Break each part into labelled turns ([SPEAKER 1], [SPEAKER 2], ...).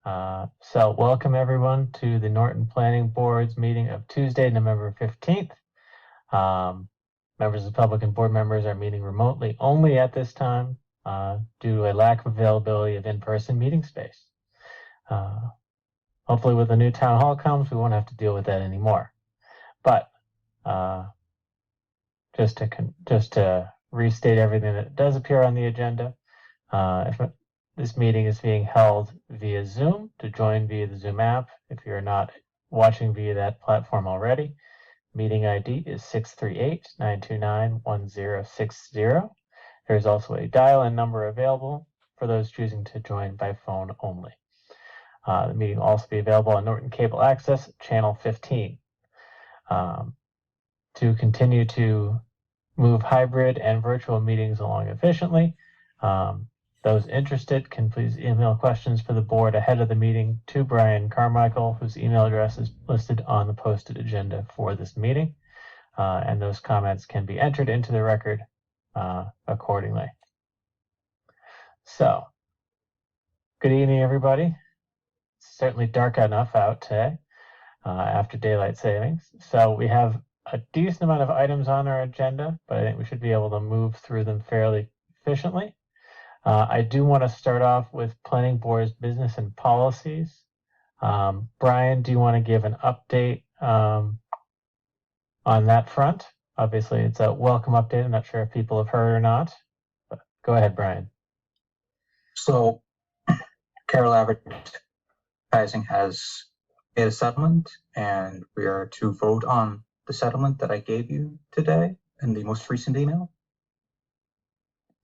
[SPEAKER 1] So welcome everyone to the Norton Planning Board's meeting of Tuesday, November 15th. Members of the public and board members are meeting remotely only at this time due to a lack of availability of in-person meeting space. Hopefully with the new town hall comes, we won't have to deal with that anymore. But just to restate everything that does appear on the agenda, this meeting is being held via Zoom. To join via the Zoom app, if you're not watching via that platform already, meeting ID is 638-929-1060. There's also a dial-in number available for those choosing to join by phone only. The meeting will also be available on Norton Cable Access, Channel 15. To continue to move hybrid and virtual meetings along efficiently, those interested can please email questions for the board ahead of the meeting to Brian Carmichael, whose email address is listed on the posted agenda for this meeting. And those comments can be entered into the record accordingly. So, good evening, everybody. It's certainly dark enough out today after daylight savings. So we have a decent amount of items on our agenda, but I think we should be able to move through them fairly efficiently. I do want to start off with Planning Board's business and policies. Brian, do you want to give an update on that front? Obviously, it's a welcome update. I'm not sure if people have heard or not, but go ahead, Brian.
[SPEAKER 2] So, Carroll Advertising has made a settlement, and we are to vote on the settlement that I gave you today in the most recent email,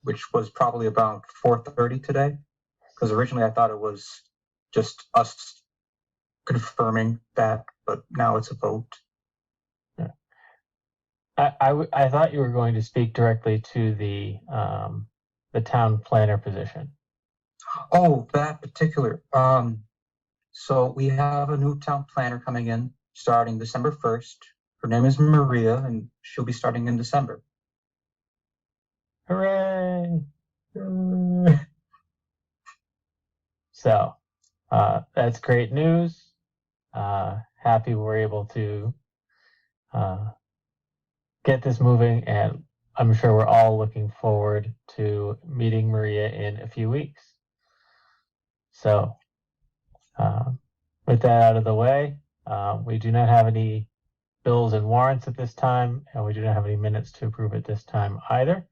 [SPEAKER 2] which was probably about 4:30 today, because originally I thought it was just us confirming that, but now it's a vote.
[SPEAKER 1] Yeah. I thought you were going to speak directly to the town planner position.
[SPEAKER 2] Oh, that particular. So we have a new town planner coming in starting December 1st. Her name is Maria, and she'll be starting in December.
[SPEAKER 1] Hooray! So that's great news. Happy we're able to get this moving, and I'm sure we're all looking forward to meeting Maria in a few weeks. So with that out of the way, we do not have any bills and warrants at this time, and we do not have any minutes to approve at this time either.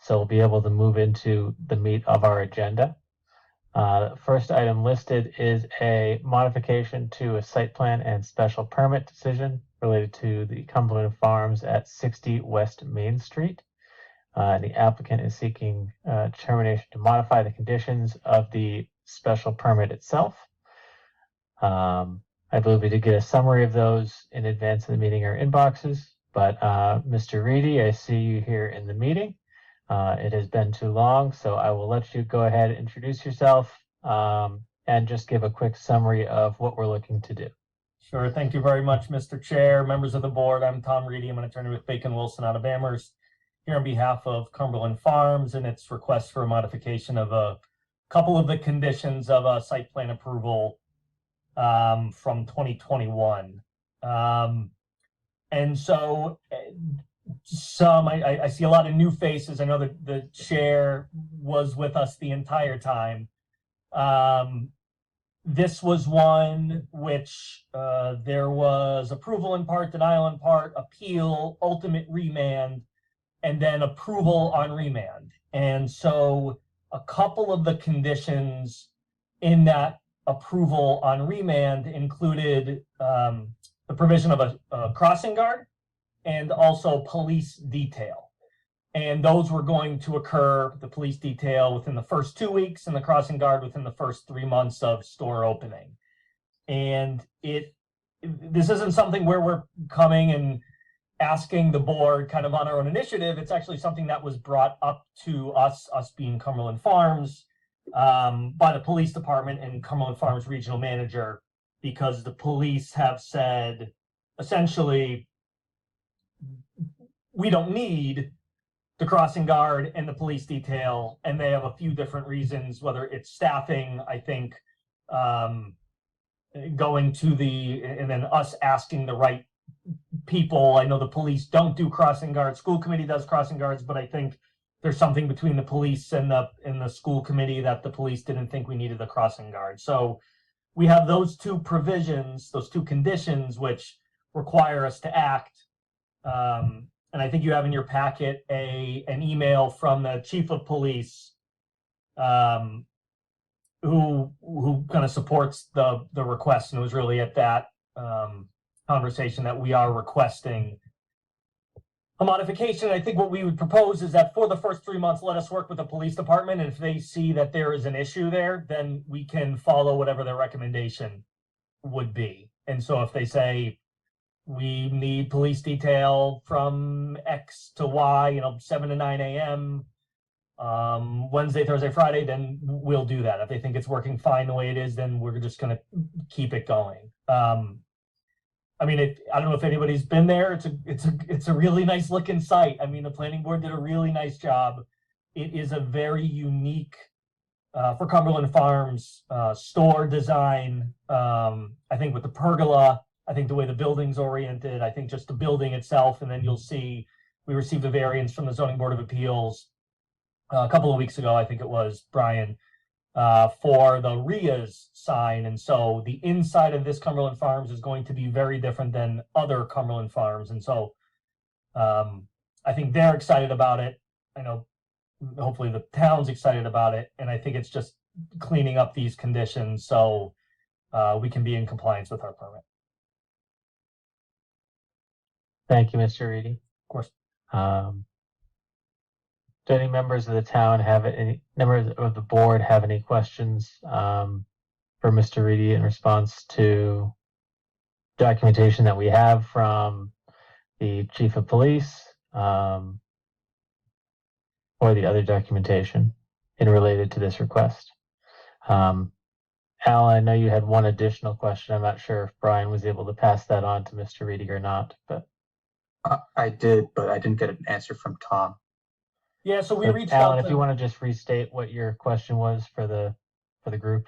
[SPEAKER 1] So we'll be able to move into the meat of our agenda. First item listed is a modification to a site plan and special permit decision related to the Cumberland Farms at 60 West Main Street. The applicant is seeking determination to modify the conditions of the special permit itself. I believe we did get a summary of those in advance of the meeting or inboxes, but Mr. Reedy, I see you here in the meeting. It has been too long, so I will let you go ahead and introduce yourself and just give a quick summary of what we're looking to do.
[SPEAKER 3] Sure. Thank you very much, Mr. Chair, members of the board. I'm Tom Reedy. I'm an attorney with Bacon Wilson out of Amherst, here on behalf of Cumberland Farms and its request for a modification of a couple of the conditions of a site plan approval from 2021. And so I see a lot of new faces. I know that the chair was with us the entire time. This was one which there was approval in part, denial in part, appeal, ultimate remand, and then approval on remand. And so a couple of the conditions in that approval on remand included the provision of a crossing guard and also police detail. And those were going to occur, the police detail within the first 2 weeks and the crossing guard within the first 3 months of store opening. And this isn't something where we're coming and asking the board kind of on our own initiative. It's actually something that was brought up to us being Cumberland Farms, by the police department and Cumberland Farms regional manager, because the police have said, essentially, we don't need the crossing guard and the police detail, and they have a few different reasons, whether it's staffing, I think, going to and then us asking the right people. I know the police don't do crossing guards, school committee does crossing guards, but I think there's something between the police and the school committee that the police didn't think we needed the crossing guard. So we have those two provisions, those two conditions, which require us to act. And I think you have in your packet an email from the chief of police, who kind of supports the request, and it was really at that conversation that we are requesting a modification. I think what we would propose is that for the first 3 months, let us work with the police department, and if they see that there is an issue there, then we can follow whatever their recommendation would be. And so if they say we need police detail from X to Y, 7 to 9 a.m., Wednesday, Thursday, Friday, then we'll do that. If they think it's working fine the way it is, then we're just going to keep it going. I mean, I don't know if anybody's been there. It's a really nice looking site. I mean, the planning board did a really nice job. It is a very unique, for Cumberland Farms, store design. I think with the pergola, I think the way the building's oriented, I think just the building itself, and then you'll see we received a variance from the Zoning Board of Appeals a couple of weeks ago, I think it was, Brian, for the RIA's sign. And so the inside of this Cumberland Farms is going to be very different than other Cumberland Farms. And so I think they're excited about it. I know hopefully the town's excited about it. And I think it's just cleaning up these conditions so we can be in compliance with our permit.
[SPEAKER 1] Thank you, Mr. Reedy.
[SPEAKER 3] Of course.
[SPEAKER 1] Do any members of the town any members of the board have any questions for Mr. Reedy in response to documentation that we have from the chief of police, or the other documentation related to this request? Al, I know you had one additional question. I'm not sure if Brian was able to pass that on to Mr. Reedy or not, but
[SPEAKER 2] I did, but I didn't get an answer from Tom.
[SPEAKER 3] Yeah, so we
[SPEAKER 1] so,
[SPEAKER 3] reached
[SPEAKER 1] Alan,
[SPEAKER 3] out
[SPEAKER 1] if you want to just restate what your question was for the group.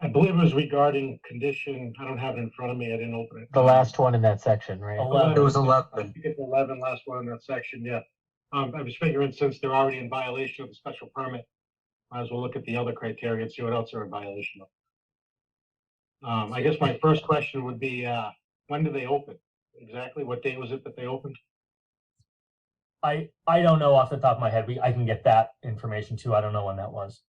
[SPEAKER 4] I believe it was regarding condition. I don't have it in front of me. I didn't open it.
[SPEAKER 1] The last one in that section, right?
[SPEAKER 3] 11.
[SPEAKER 2] It was 11.
[SPEAKER 4] I think it's 11, last one in that section. Yeah. I was figuring since they're already in violation of the special permit, might as well look at the other criteria and see what else they're in violation of. I guess my first question would be, when do they open? Exactly what day was it that they opened?
[SPEAKER 3] I don't know off the top of my head. I can get that information too. I don't know when that was.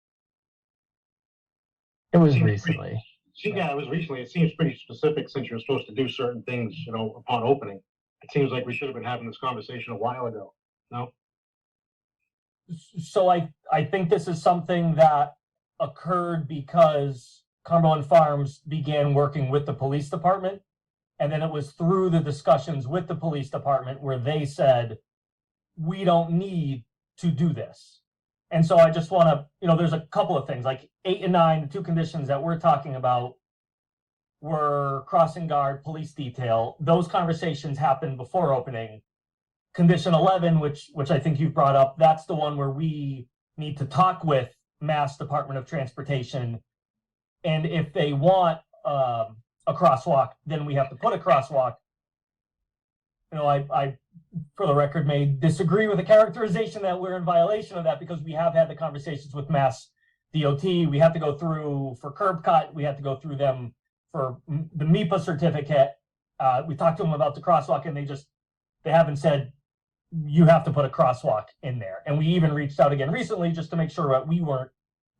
[SPEAKER 1] It was
[SPEAKER 4] Seems
[SPEAKER 1] recently.
[SPEAKER 4] Yeah, it was recently. It seems pretty specific since you're supposed to do certain things, upon opening. It seems like we should have been having this conversation a while ago. No?
[SPEAKER 3] So I think this is something that occurred because Cumberland Farms began working with the police department. And then it was through the discussions with the police department where they said, we don't need to do this. And so I just want to, there's a couple of things like 8 and 9, the two conditions that we're talking about were crossing guard, police detail. Those conversations happened before opening. Condition 11, which I think you brought up, that's the one where we need to talk with Mass Department of Transportation. And if they want a crosswalk, then we have to put a crosswalk. I for the record, may disagree with the characterization that we're in violation of that because we have had the conversations with Mass DOT. We have to go through for curb cut. We have to go through them for the MEPA certificate. We talked to them about the crosswalk and they haven't said you have to put a crosswalk in there. And we even reached out again recently just to make sure that we weren't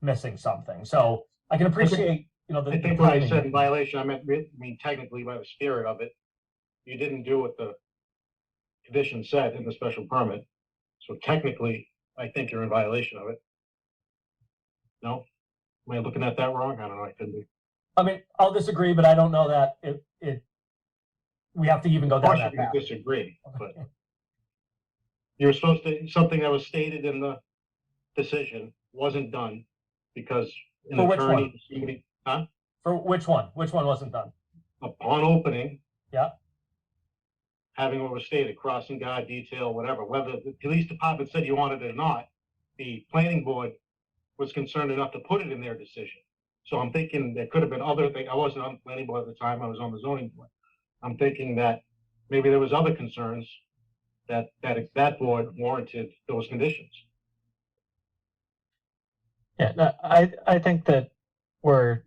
[SPEAKER 3] missing something. So I can appreciate,
[SPEAKER 4] I think when I said in violation, I mean technically by the spirit of it, you didn't do what the condition said in the special permit. So technically, I think you're in violation of it. No? Am I looking at that wrong? I don't know. I could be.
[SPEAKER 3] I mean, I'll disagree, but I don't know that we have to even go down that path.
[SPEAKER 4] Disagree, but you were supposed to, something that was stated in the decision wasn't done because an attorney, somebody,
[SPEAKER 3] For which one? Which one wasn't done?
[SPEAKER 4] upon opening,
[SPEAKER 3] Yeah.
[SPEAKER 4] having what was stated, crossing guard, detail, whatever, whether the police department said you wanted it or not, the planning board was concerned enough to put it in their decision. So I'm thinking there could have been other things. I wasn't on the planning board at the time, I was on the zoning board. I'm thinking that maybe there was other concerns that board warranted those conditions.
[SPEAKER 1] Yeah, no, I think that we're,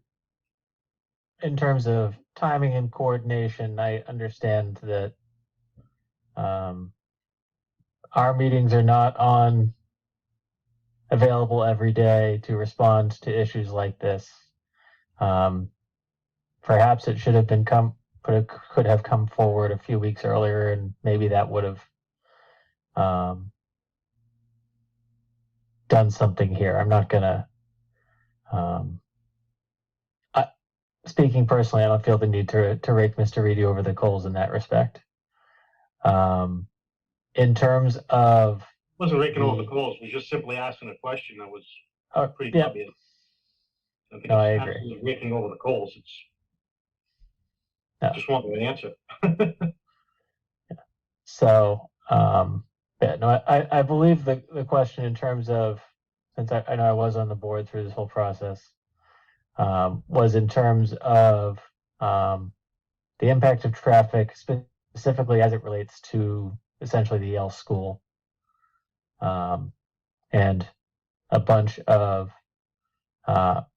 [SPEAKER 1] in terms of timing and coordination, I understand that our meetings are not on available every day to respond to issues like this. Perhaps it should have been could have come forward a few weeks earlier, and maybe that would have done something here. I'm not gonna. Speaking personally, I don't feel the need to rake Mr. Reedy over the coals in that respect. In terms of,
[SPEAKER 4] Wasn't raking over the coals, it was just simply asking a question that was pretty
[SPEAKER 1] yeah,
[SPEAKER 4] obvious. I think
[SPEAKER 1] No, I
[SPEAKER 4] it's
[SPEAKER 1] agree.
[SPEAKER 4] absolutely raking over the coals. It's
[SPEAKER 1] No.
[SPEAKER 4] just wanted an answer.
[SPEAKER 1] so yeah, no, I believe the question in terms of, since I know I was on the board through this whole process, was in terms of the impact of traffic, specifically as it relates to essentially the Yale school, and a bunch of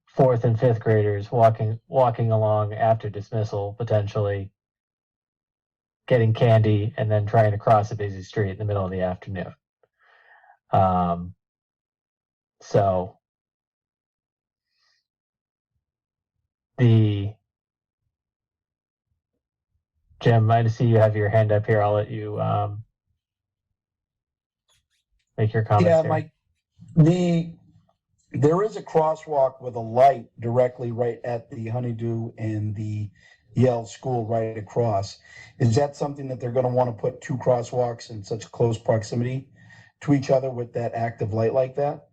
[SPEAKER 1] fourth and fifth graders walking along after dismissal, potentially getting candy and then trying to cross a busy street in the middle of the afternoon. So Jim, I see you have your hand up here. I'll let you make your comments
[SPEAKER 5] Yeah,
[SPEAKER 1] here.
[SPEAKER 5] Mike, there is a crosswalk with a light directly right at the Honeydew and the Yale School right across. Is that something that they're going to want to put two crosswalks in such close proximity to each other with that active light like that?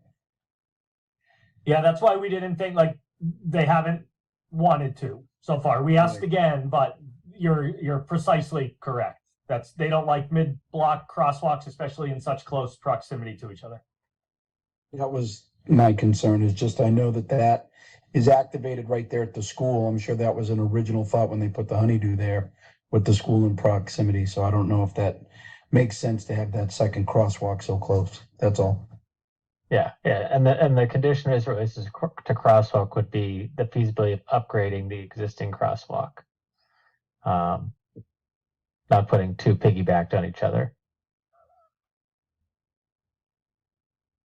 [SPEAKER 3] Yeah, that's why we didn't think, like, they haven't wanted to so far. We asked
[SPEAKER 5] Right.
[SPEAKER 3] again, but you're precisely correct. They don't like mid-block crosswalks, especially in such close proximity to each other.
[SPEAKER 5] That was my concern, is just I know that is activated right there at the school. I'm sure that was an original thought when they put the Honeydew there with the school in proximity. So I don't know if that makes sense to have that second crosswalk so close. That's all.
[SPEAKER 1] Yeah, and the condition as it relates to crosswalk would be the feasibility of upgrading the existing crosswalk, not putting two piggybacked on each other.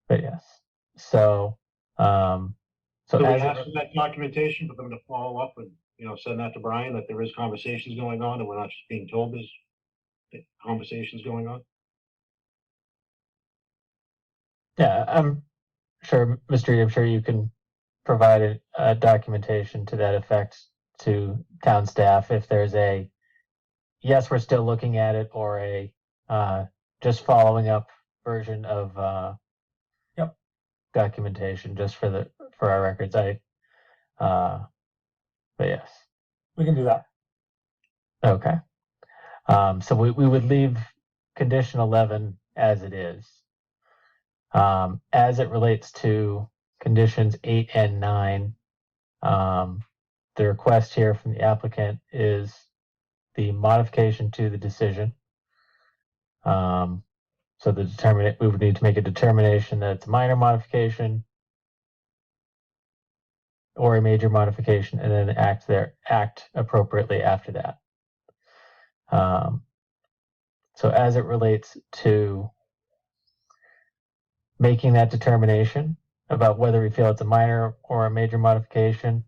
[SPEAKER 1] But yes, so
[SPEAKER 4] So we
[SPEAKER 1] as
[SPEAKER 4] asked for that documentation for them to follow up and, send that to Brian, that there is conversations going on and we're not just being told there's conversations going on.
[SPEAKER 1] yeah, I'm sure, Mr. Reed, I'm sure you can provide a documentation to that effect to town staff if there's a yes, we're still looking at it, or a just following up version of documentation just for our records. But yes,
[SPEAKER 3] We can do that.
[SPEAKER 1] okay. So we would leave condition 11 as it is. As it relates to conditions 8 and 9, the request here from the applicant is the modification to the decision. So we would need to make a determination that it's a minor modification or a major modification, and then act appropriately after that. So as it relates to making that determination about whether we feel it's a minor or a major modification,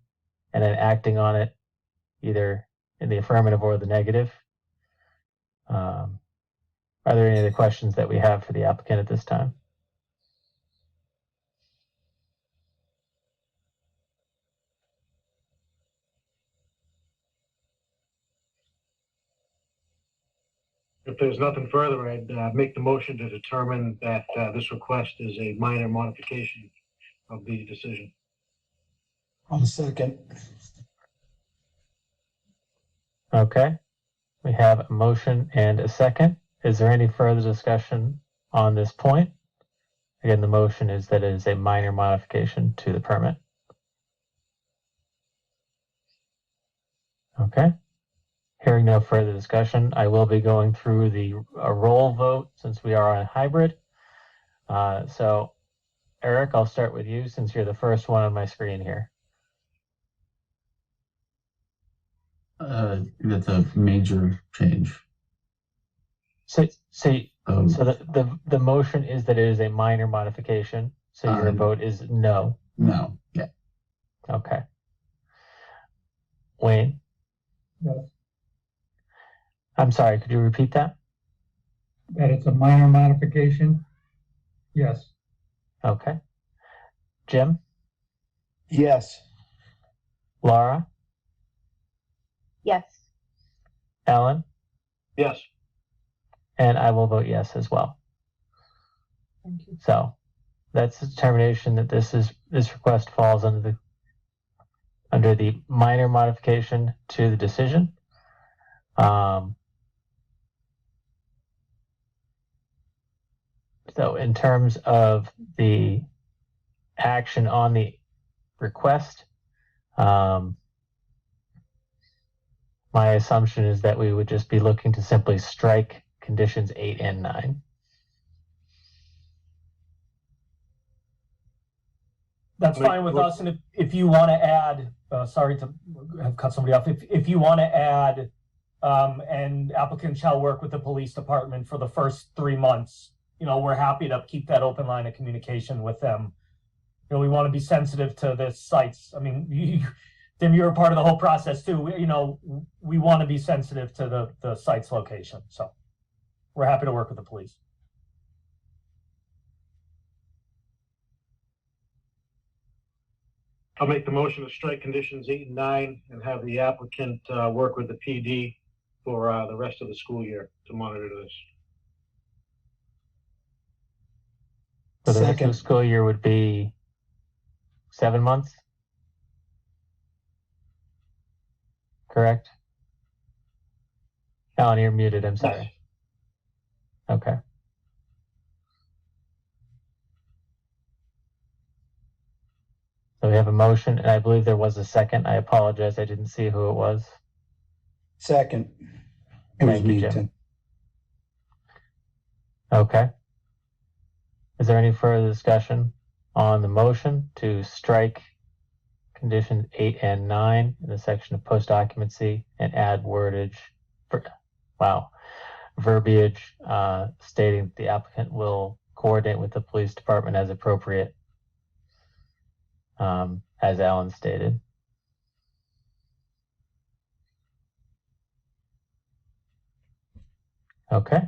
[SPEAKER 1] and then acting on it either in the affirmative or the negative. Are there any other questions that we have for the applicant at this time?
[SPEAKER 4] If there's nothing further, I'd make the motion to determine that this request is a minor modification of the decision.
[SPEAKER 5] On the second.
[SPEAKER 1] Okay. We have a motion and a second. Is there any further discussion on this point? Again, the motion is that it is a minor modification to the permit. Okay. Hearing no further discussion, I will be going through the roll vote since we are on hybrid. So, Eric, I'll start with you since you're the first one on my screen here.
[SPEAKER 6] That's a major change.
[SPEAKER 1] So
[SPEAKER 6] Um,
[SPEAKER 1] the motion is that it is a minor modification. So your vote is no.
[SPEAKER 6] no, yeah,
[SPEAKER 1] Okay. Wayne?
[SPEAKER 7] Yes.
[SPEAKER 1] I'm sorry, could you repeat that?
[SPEAKER 7] That it's a minor modification? Yes.
[SPEAKER 1] Okay. Jim?
[SPEAKER 5] Yes.
[SPEAKER 1] Laura?
[SPEAKER 8] Yes.
[SPEAKER 1] Ellen?
[SPEAKER 4] Yes.
[SPEAKER 1] And I will vote yes as well.
[SPEAKER 8] Thank you.
[SPEAKER 1] So that's the determination that this request falls under the minor modification to the decision. So in terms of the action on the request, my assumption is that we would just be looking to simply strike conditions 8 and 9.
[SPEAKER 3] That's fine with us, and if you want to add, sorry to have cut somebody off, if you want to add, and applicant shall work with the police department for the first 3 months, we're happy to keep that open line of communication with them. We want to be sensitive to the sites. I mean, Tim, you're a part of the whole process too. We want to be sensitive to the site's location, so we're happy to work with the police.
[SPEAKER 4] I'll make the motion to strike conditions 8 and 9 and have the applicant work with the PD for the rest of the school year to monitor this.
[SPEAKER 1] So the next
[SPEAKER 5] Second.
[SPEAKER 1] school year would be 7 months? Correct? Alan, you're muted, I'm sorry. Okay. So we have a motion, and I believe there was a second. I apologize, I didn't see who it was.
[SPEAKER 5] Second. It was
[SPEAKER 1] Thank you,
[SPEAKER 5] me,
[SPEAKER 1] Jim.
[SPEAKER 5] Tim.
[SPEAKER 1] Okay. Is there any further discussion on the motion to strike conditions 8 and 9 in the section of post occupancy and add verbiage stating that the applicant will coordinate with the police department as appropriate, as Alan stated? Okay.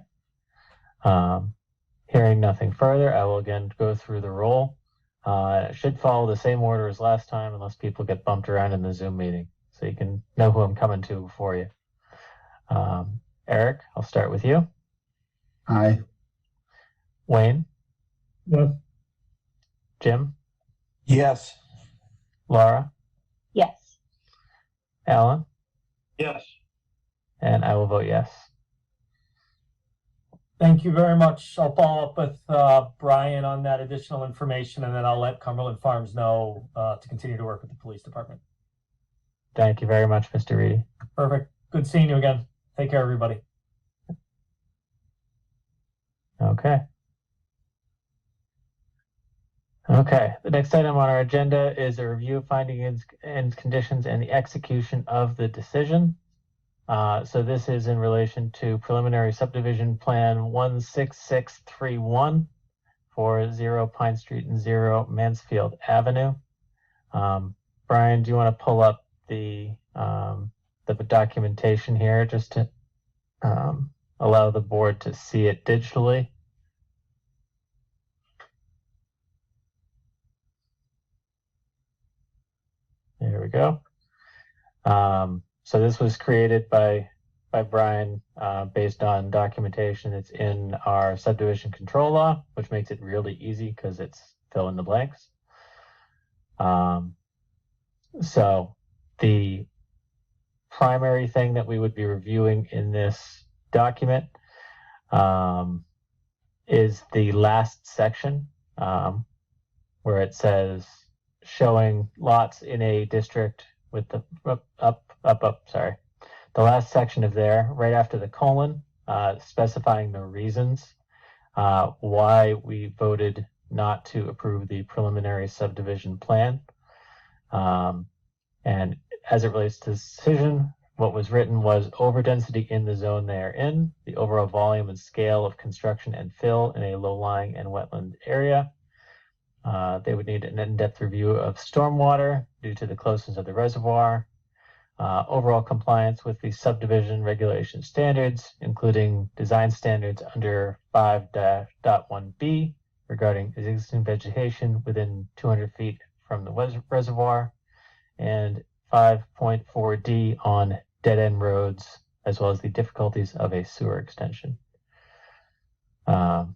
[SPEAKER 1] Hearing nothing further, I will again go through the roll. It should follow the same order as last time unless people get bumped around in the Zoom meeting, so you can know who I'm coming to before you. Eric, I'll start with you.
[SPEAKER 6] aye,
[SPEAKER 1] Wayne,
[SPEAKER 7] Yes.
[SPEAKER 1] Jim,
[SPEAKER 5] Yes.
[SPEAKER 1] Laura,
[SPEAKER 8] Yes.
[SPEAKER 1] Alan,
[SPEAKER 4] Yes.
[SPEAKER 1] and I will vote yes.
[SPEAKER 3] Thank you very much. I'll follow up with Brian on that additional information, and then I'll let Cumberland Farms know to continue to work with the police department.
[SPEAKER 1] Thank you very much, Mr. Reedy.
[SPEAKER 3] Perfect. Good seeing you again. Take care, everybody.
[SPEAKER 1] Okay. Okay, the next item on our agenda is a review of findings and conditions and the execution of the decision. So this is in relation to preliminary subdivision plan 16631 for 0 Pine Street and 0 Mansfield Avenue. Brian, do you want to pull up the documentation here just to allow the board to see it digitally? There we go. So this was created by Brian based on documentation that's in our subdivision control law, which makes it really easy because it's fill in the blanks. So the primary thing that we would be reviewing in this document is the last section where it says showing lots in a district with the sorry. The last section of there, right after the colon, specifying the reasons why we voted not to approve the preliminary subdivision plan. And as it relates to this decision, what was written was overdensity in the zone they are in, the overall volume and scale of construction and fill in a low-lying and wetland area. They would need an in-depth review of stormwater due to the closeness of the reservoir, overall compliance with the subdivision regulation standards, including design standards under 5.1b regarding existing vegetation within 200 feet from the reservoir, and 5.4d on dead-end roads, as well as the difficulties of a sewer extension. Are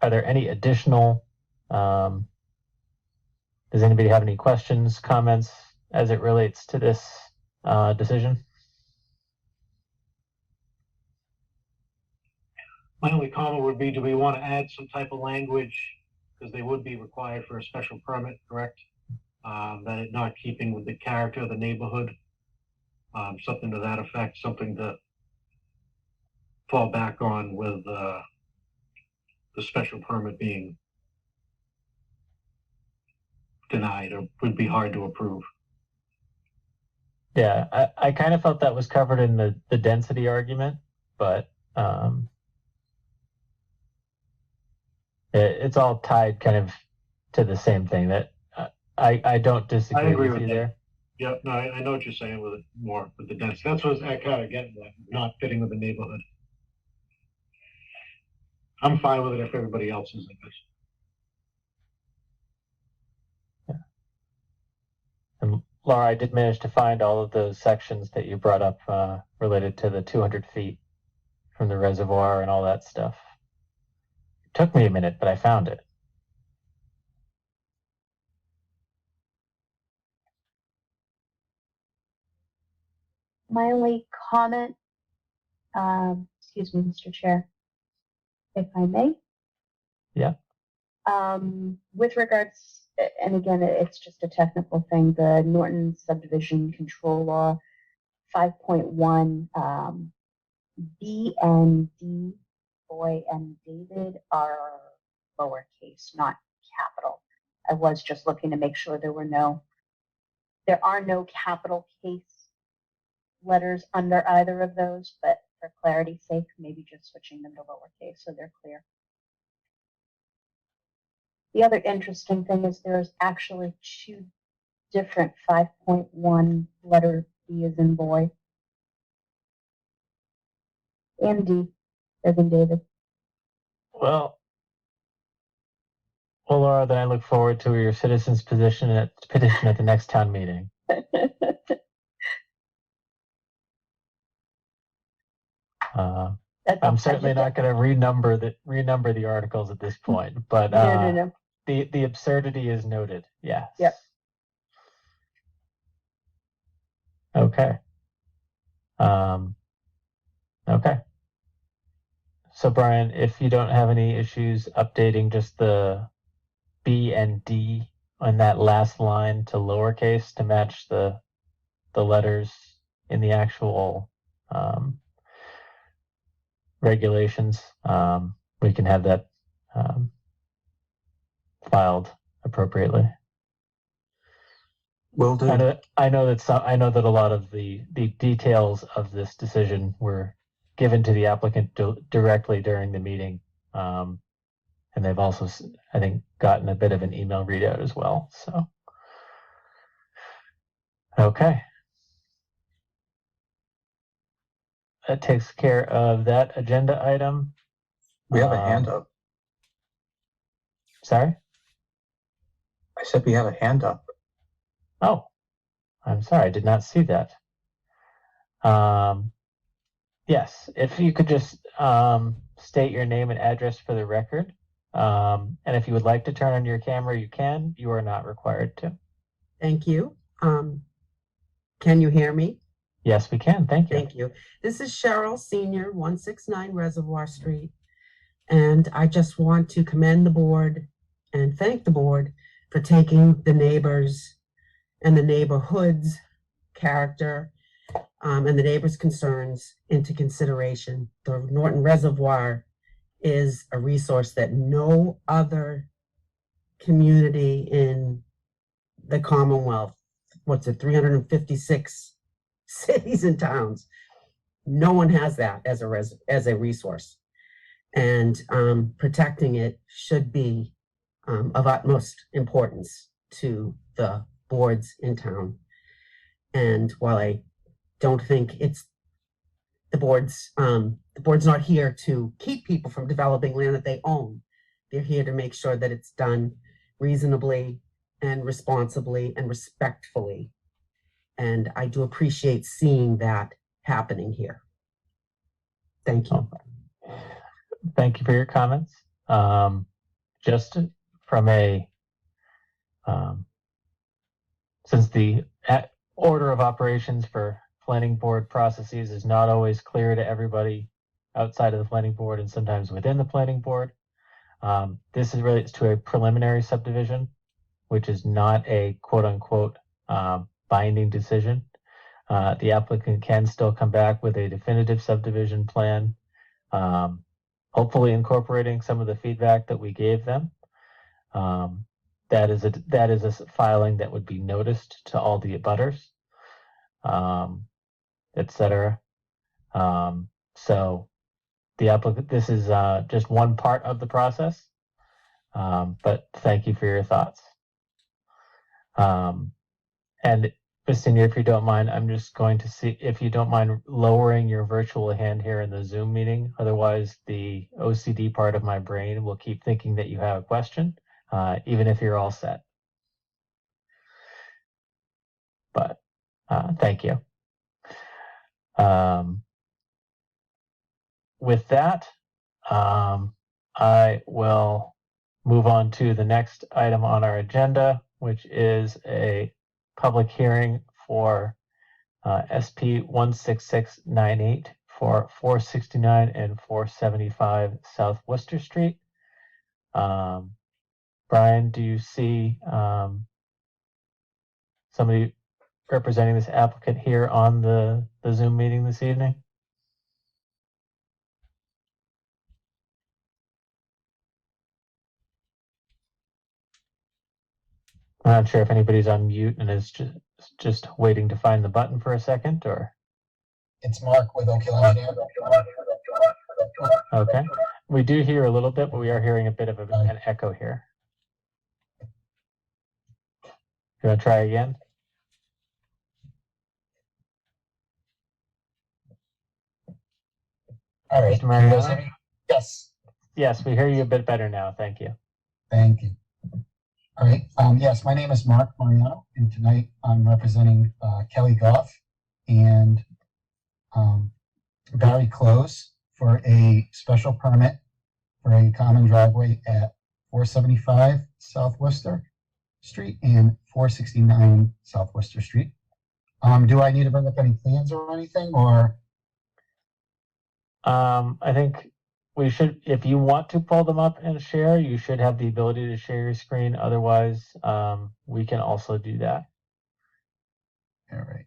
[SPEAKER 1] there any additional, does anybody have any questions, comments as it relates to this decision?
[SPEAKER 4] My only comment would be, do we want to add some type of language, because they would be required for a special permit, correct? That it not keeping with the character of the neighborhood, something to that effect, something to fall back on with the special permit being denied, or would be hard to approve.
[SPEAKER 1] Yeah, I kind of felt that was covered in the density argument, but it's all tied kind of to the same thing. That I don't disagree
[SPEAKER 4] agree
[SPEAKER 1] with
[SPEAKER 4] with
[SPEAKER 1] you
[SPEAKER 4] that.
[SPEAKER 1] there.
[SPEAKER 4] Yep, no, I know what you're saying with it, more with the density. That's what I kind of get, that not fitting with the neighborhood. I'm fine with it if everybody else is, I guess.
[SPEAKER 1] And Laura, I did manage to find all of those sections that you brought up related to the 200 feet from the reservoir and all that stuff. It took me a minute, but I found it.
[SPEAKER 8] My only comment, excuse me, Mr. Chair, if I may.
[SPEAKER 1] Yeah.
[SPEAKER 8] With regards, and again, it's just a technical thing, the Norton Subdivision Control Law 5.1, B and D, Boy and David, are lowercase, not capital. I was just looking to make sure there are no capital case letters under either of those, but for clarity's sake, maybe just switching them to lowercase so they're clear. The other interesting thing is there's actually two different 5.1 letter B as in boy and D as in David.
[SPEAKER 1] Well, Laura, then I look forward to your citizens' petition at the next town meeting. I'm certainly not going to renumber the articles at this point, but
[SPEAKER 8] no.
[SPEAKER 1] The absurdity is noted. Yes.
[SPEAKER 8] Yep.
[SPEAKER 1] Okay. Okay. So Brian, if you don't have any issues updating just the B and D on that last line to lowercase to match the letters in the actual regulations, we can have that filed appropriately.
[SPEAKER 2] Will do.
[SPEAKER 1] I know that a lot of the details of this decision were given to the applicant directly during the meeting, and they've also, I think, gotten a bit of an email readout as well. So, okay, that takes care of that agenda item.
[SPEAKER 2] We have a hand up.
[SPEAKER 1] Sorry?
[SPEAKER 2] I said we have a hand up.
[SPEAKER 1] Oh, I'm sorry, I did not see that. Yes, if you could just state your name and address for the record. And if you would like to turn on your camera, you can. You are not required to.
[SPEAKER 9] Thank you. Can you hear me?
[SPEAKER 1] Yes, we can. Thank you.
[SPEAKER 9] Thank you. This is Cheryl Senior, 169 Reservoir Street. And I just want to commend the board and thank the board for taking the neighbors and the neighborhood's character and the neighbors' concerns into consideration. The Norton Reservoir is a resource that no other community in the Commonwealth, 356 cities and towns, no one has that as a resource. And protecting it should be of utmost importance to the boards in town. And while I don't think it's the board's not here to keep people from developing land that they own. They're here to make sure that it's done reasonably and responsibly and respectfully. And I do appreciate seeing that happening here. Thank you.
[SPEAKER 1] Thank you for your comments. Just from a, since the order of operations for planning board processes is not always clear to everybody outside of the planning board and sometimes within the planning board, this is relates to a preliminary subdivision, which is not a quote unquote binding decision. The applicant can still come back with a definitive subdivision plan, hopefully incorporating some of the feedback that we gave them. That is a filing that would be noticed to all the abutters, etc. So the applicant, this is just one part of the process, but thank you for your thoughts. And Ms. Senior, if you don't mind, I'm just going to see if you don't mind lowering your virtual hand here in the Zoom meeting. Otherwise, the OCD part of my brain will keep thinking that you have a question, even if you're all set. But thank you. With that, I will move on to the next item on our agenda, which is a public hearing for SP 16698 for 469 and 475 South Worcester Street. Brian, do you see somebody representing this applicant here on the Zoom meeting this evening? I'm not sure if anybody's on mute and is just waiting to find the button for a second, or.
[SPEAKER 5] It's Mark with Oak Hill Engineering.
[SPEAKER 1] Okay. We do hear a little bit, but we are hearing a bit of an echo here. You want to try again?
[SPEAKER 5] All right.
[SPEAKER 1] Mr. Mariano?
[SPEAKER 5] Can you guys hear me? Yes.
[SPEAKER 1] Yes, we hear you a bit better now. Thank you.
[SPEAKER 5] Thank you. All right. Yes, my name is Mark Mariano, and tonight I'm representing Kelly Goff and Barry Close for a special permit for a common driveway at 475 South Worcester Street and 469 South Worcester Street. Do I need to bring up any plans or anything, or?
[SPEAKER 1] I think we should, if you want to pull them up and share, you should have the ability to share your screen. Otherwise, we can also do that.
[SPEAKER 5] All right.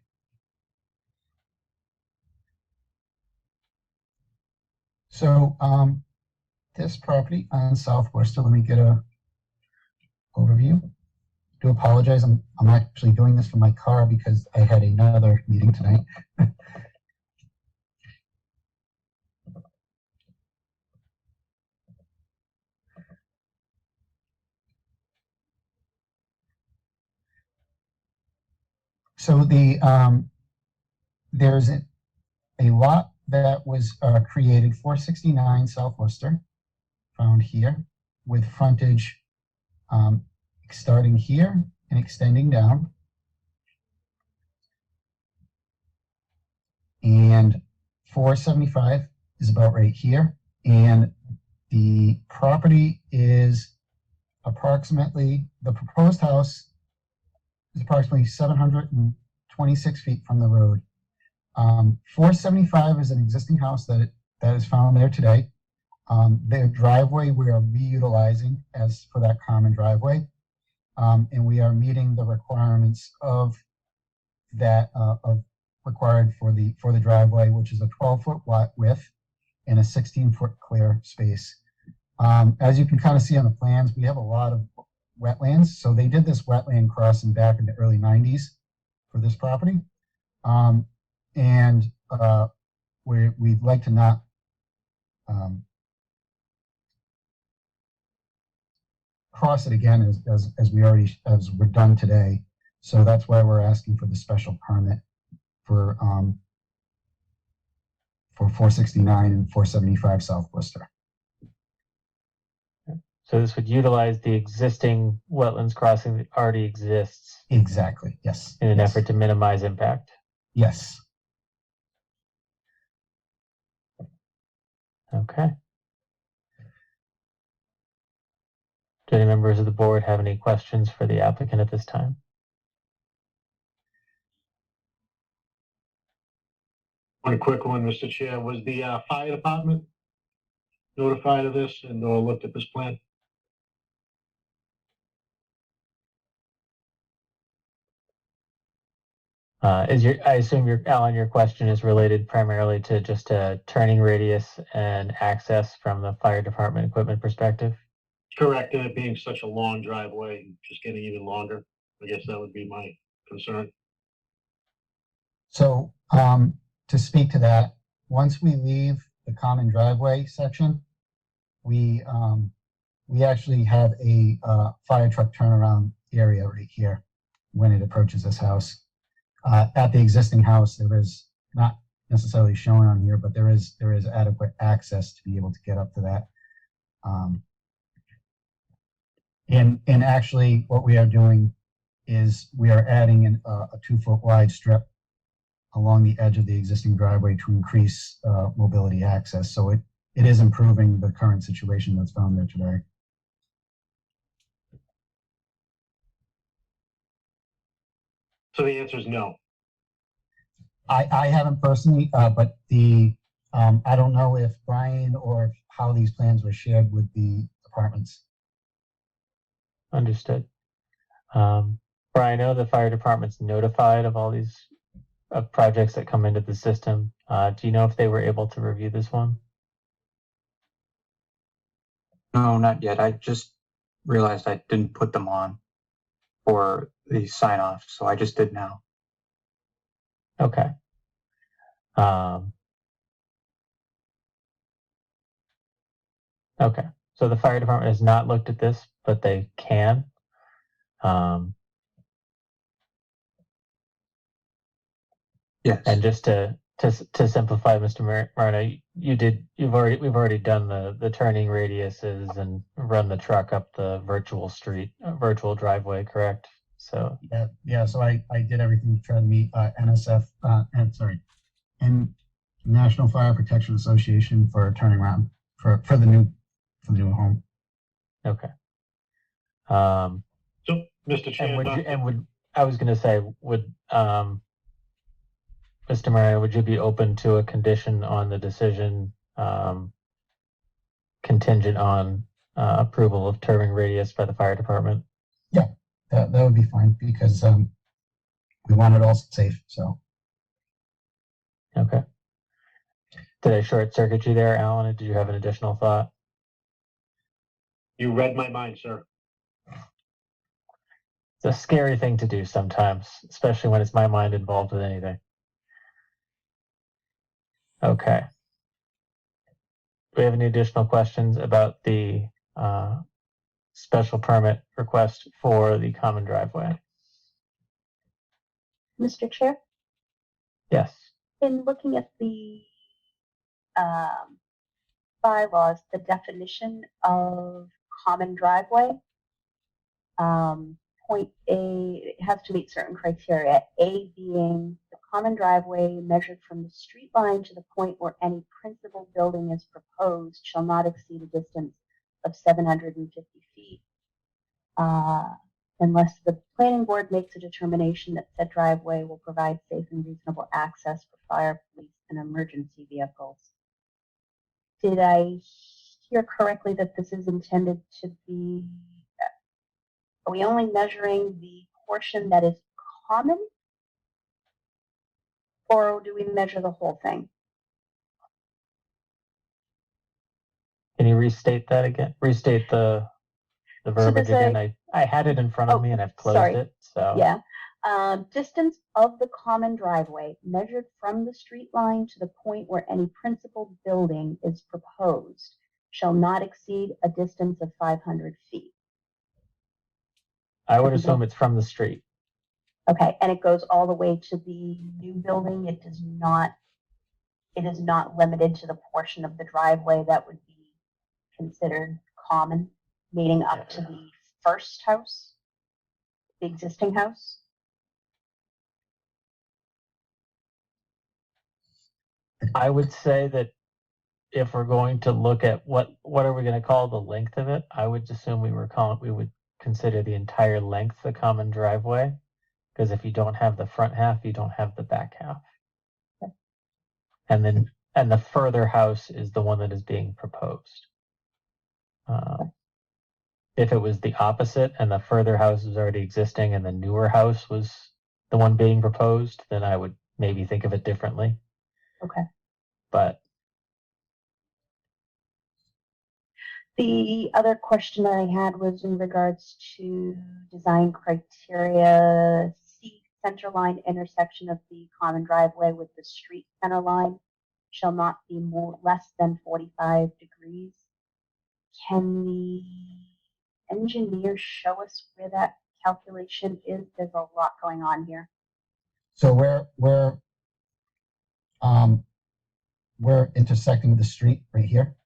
[SPEAKER 5] So, this property on South Worcester, let me get a overview. Do apologize, I'm actually doing this from my car because I had another meeting tonight. So there's a lot that was created, 469 South Worcester, found here, with frontage starting here and extending down. And 475 is about right here. And the property is approximately, the proposed house is approximately 726 feet from the road.
[SPEAKER 10] 475 is an existing house that is found there today. Their driveway we are reutilizing as for that common driveway. And we are meeting the requirements of that, required for the driveway, which is a 12-foot width and a 16-foot clear space. As you can kind of see on the plans, we have a lot of wetlands. So they did this wetland crossing back in the early 90s for this property. We'd like to not cross it again as we're done today. So that's why we're asking for the special permit for 469 and 475 South Worcester.
[SPEAKER 1] So this would utilize the existing wetlands crossing that already exists
[SPEAKER 10] Exactly. Yes.
[SPEAKER 1] in an
[SPEAKER 10] Yes.
[SPEAKER 1] effort to minimize impact.
[SPEAKER 10] Yes.
[SPEAKER 1] Okay. Do any members of the board have any questions for the applicant at this time?
[SPEAKER 4] One quick one, Mr. Chair. Was the fire department notified of this and or looked at this plan?
[SPEAKER 1] I assume Alan, your question is related primarily to just a turning radius and access from the fire department equipment perspective?
[SPEAKER 4] Correct, and it being such a long driveway, just getting even longer. I guess that would be my concern.
[SPEAKER 10] So to speak to that, once we leave the common driveway section, we actually have a fire truck turnaround area right here when it approaches this house. At the existing house, there is not necessarily shown on here, but there is adequate access to be able to get up to that. And actually, what we are doing is we are adding a 2-foot wide strip along the edge of the existing driveway to increase mobility access. So it is improving the current situation that's found there today.
[SPEAKER 4] So the answer is no.
[SPEAKER 10] I haven't personally, but I don't know if Brian or how these plans were shared with the departments.
[SPEAKER 1] Understood. Brian, I know the fire department's notified of all these projects that come into the system. Do you know if they were able to review this one?
[SPEAKER 2] No, not yet. I just realized I didn't put them on for the sign off, so I just did now.
[SPEAKER 1] Okay. Okay. So the fire department has not looked at this, but they can.
[SPEAKER 2] Yes.
[SPEAKER 1] And just to simplify, Mr. Marno, we've already done the turning radiuses and run the truck up the virtual driveway, correct? So
[SPEAKER 10] Yeah. So I did everything to try to meet NSF and National Fire Protection Association for a turning around for the new home.
[SPEAKER 1] okay.
[SPEAKER 4] So, Mr. Chair,
[SPEAKER 1] I was going to say, would Mr. Murray, would you be open to a condition on the decision contingent on approval of turning radius by the fire department?
[SPEAKER 10] Yeah, that would be fine because we want it all safe. So
[SPEAKER 1] Okay. Did I short circuit you there, Alan? Or did you have an additional thought?
[SPEAKER 4] you read my mind, sir.
[SPEAKER 1] It's a scary thing to do sometimes, especially when it's my mind involved with anything. Okay. Do we have any additional questions about the special permit request for the common driveway?
[SPEAKER 8] Mr. Chair,
[SPEAKER 1] Yes.
[SPEAKER 8] in looking at the bylaws, the definition of common driveway, point A, it has to meet certain criteria. A being the common driveway measured from the street line to the point where any principal building is proposed shall not exceed a distance of 750 feet. unless the planning board makes a determination that said driveway will provide safe and reasonable access for fire, police, and emergency vehicles. Did I hear correctly that this is intended to be, are we only measuring the portion that is common? Or do we measure the whole thing?
[SPEAKER 1] Can you restate that again? Restate the verbiage
[SPEAKER 8] there's a-
[SPEAKER 1] again? I had it in front of
[SPEAKER 8] Oh,
[SPEAKER 1] me and I've closed
[SPEAKER 8] sorry.
[SPEAKER 1] it, so.
[SPEAKER 8] Yeah. Distance of the common driveway measured from the street line to the point where any principal building is proposed shall not exceed a distance of 500 feet.
[SPEAKER 1] I would assume it's from the street.
[SPEAKER 8] Okay, and it goes all the way to the new building. It is not limited to the portion of the driveway that would be considered common, meaning up to the first house, the existing house.
[SPEAKER 1] I would say that if we're going to look at what are we going to call the length of it, I would assume we would consider the entire length the common driveway, because if you don't have the front half, you don't have the back half.
[SPEAKER 8] Okay.
[SPEAKER 1] And the further house is the one that is being proposed. If it was the opposite and the further house was already existing and the newer house was the one being proposed, then I would maybe think of it differently.
[SPEAKER 8] Okay.
[SPEAKER 1] But
[SPEAKER 8] the other question that I had was in regards to design criteria. C, center line intersection of the common driveway with the street center line shall not be less than 45 degrees. Can the engineer show us where that calculation is? There's a lot going on here.
[SPEAKER 10] So we're intersecting the street right here.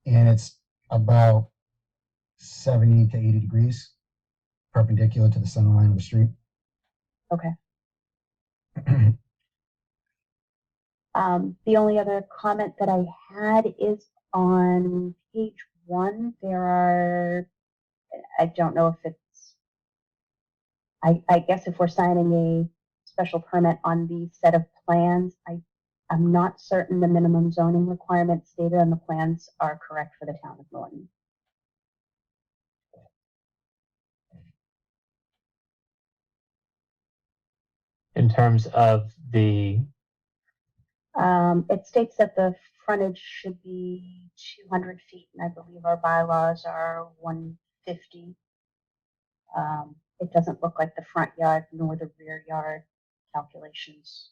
[SPEAKER 10] And it's about 70 to 80 degrees perpendicular to the center line of the street.
[SPEAKER 8] Okay. The only other comment that I had is on page 1. There are, I don't know if it's, I guess if we're signing a special permit on the set of plans, I'm not certain the minimum zoning requirements stated on the plans are correct for the town of Norton.
[SPEAKER 1] in terms of the,
[SPEAKER 8] It states that the frontage should be 200 feet, and I believe our bylaws are 150. It doesn't look like the front yard nor the rear yard calculations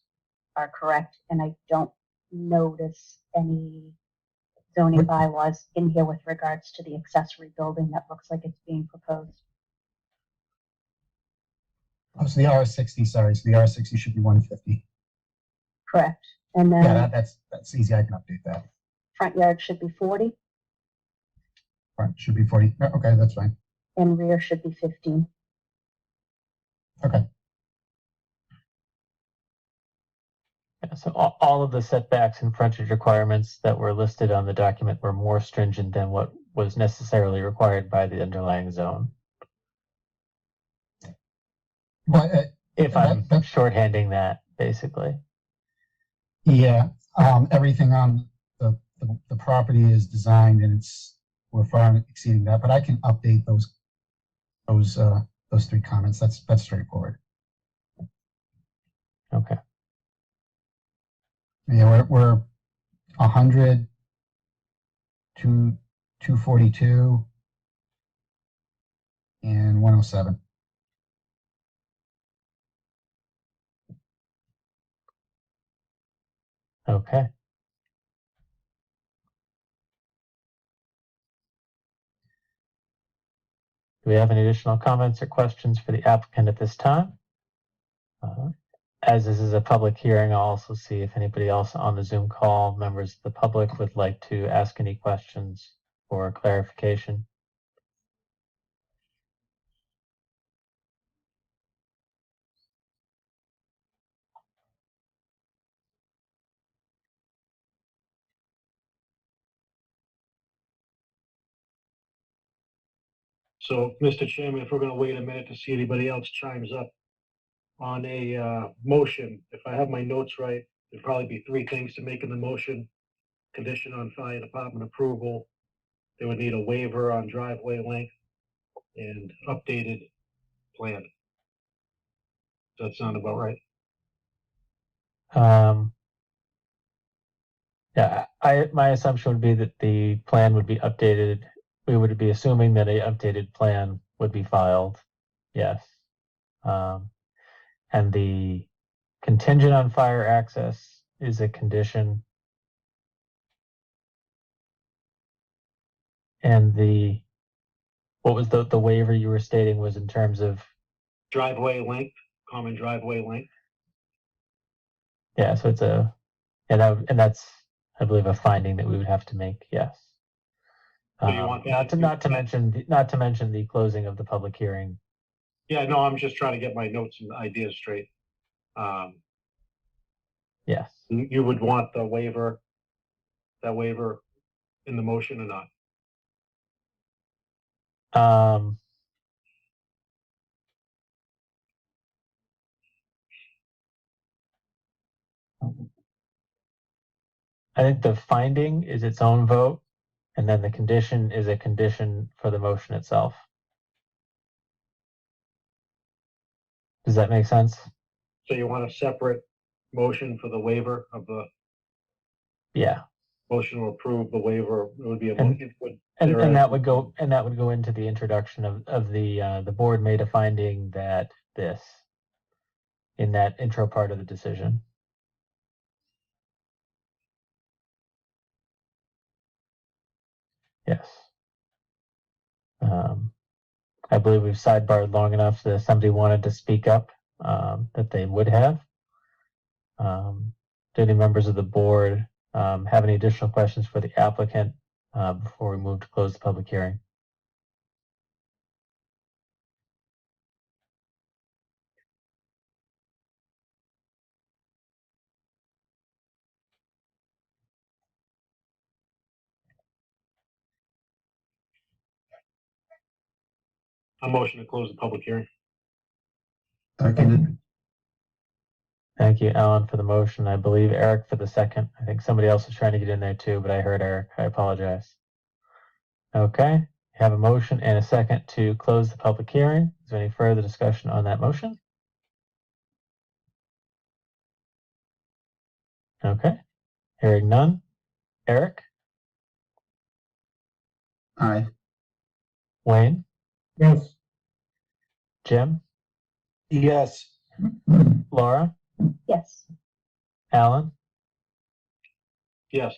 [SPEAKER 8] are correct, and I don't notice any zoning bylaws in here with regards to the accessory building that looks like it's being proposed.
[SPEAKER 10] Oh, so the R60, sorry, so the R60 should be 150.
[SPEAKER 8] Correct. And then
[SPEAKER 10] Yeah, that's easy. I can update that.
[SPEAKER 8] front yard should be 40
[SPEAKER 10] Front should be 40. Okay, that's fine.
[SPEAKER 8] and rear should be 15.
[SPEAKER 10] Okay.
[SPEAKER 1] so all of the setbacks and frontage requirements that were listed on the document were more stringent than what was necessarily required by the underlying zone.
[SPEAKER 10] But
[SPEAKER 1] If I'm shorthanding that, basically.
[SPEAKER 10] yeah, everything on the property is designed and we're far exceeding that, but I can update those 3 comments. That's straightforward.
[SPEAKER 1] Okay.
[SPEAKER 10] Yeah, we're 100 to 242 and 107.
[SPEAKER 1] Okay. Do we have any additional comments or questions for the applicant at this time? As this is a public hearing, I'll also see if anybody else on the Zoom call, members of the public, would like to ask any questions or clarification.
[SPEAKER 4] So, Mr. Chairman, if we're gonna wait a minute to see anybody else chimes up on a motion, if I have my notes right, there'd probably be three things to make in the motion. Condition on fire department approval. They would need a waiver on driveway length and updated plan. Does that sound about right?
[SPEAKER 1] Yeah, my assumption would be that the plan would be updated. We would be assuming that a updated plan would be filed. Yes. And the contingent on fire access is a condition. And what was the waiver you were stating was in terms of,
[SPEAKER 4] Driveway length, common driveway length.
[SPEAKER 1] yeah, so it's and that's, I believe, a finding that we would have to make, yes.
[SPEAKER 4] So you want that
[SPEAKER 1] Not to mention the closing of the public hearing.
[SPEAKER 4] Yeah, no, I'm just trying to get my notes and ideas straight.
[SPEAKER 1] Yes.
[SPEAKER 4] You would want the waiver, that waiver in the motion or not?
[SPEAKER 1] I think the finding is its own vote, and then the condition is a condition for the motion itself. Does that make sense?
[SPEAKER 4] So you want a separate motion for the waiver of the
[SPEAKER 1] Yeah.
[SPEAKER 4] motion to approve the waiver? It would be a
[SPEAKER 1] And-
[SPEAKER 4] motion.
[SPEAKER 1] And that would go into the introduction of the board made a finding that this in that intro part of the decision. Yes. I believe we've sidebarred long enough that if somebody wanted to speak up, that they would have. Do any members of the board have any additional questions for the applicant before we move to close the public hearing?
[SPEAKER 4] A motion to close the public hearing.
[SPEAKER 6] Seconded.
[SPEAKER 1] Thank you, Alan, for the motion. I believe Eric for the second. I think somebody else was trying to get in there too, but I heard Eric. I apologize. Okay, have a motion and a second to close the public hearing. Is there any further discussion on that motion? Okay, hearing none. Eric,
[SPEAKER 6] Aye.
[SPEAKER 1] Wayne,
[SPEAKER 7] Yes.
[SPEAKER 1] Jim,
[SPEAKER 5] Yes.
[SPEAKER 1] Laura,
[SPEAKER 8] Yes.
[SPEAKER 1] Alan,
[SPEAKER 4] Yes.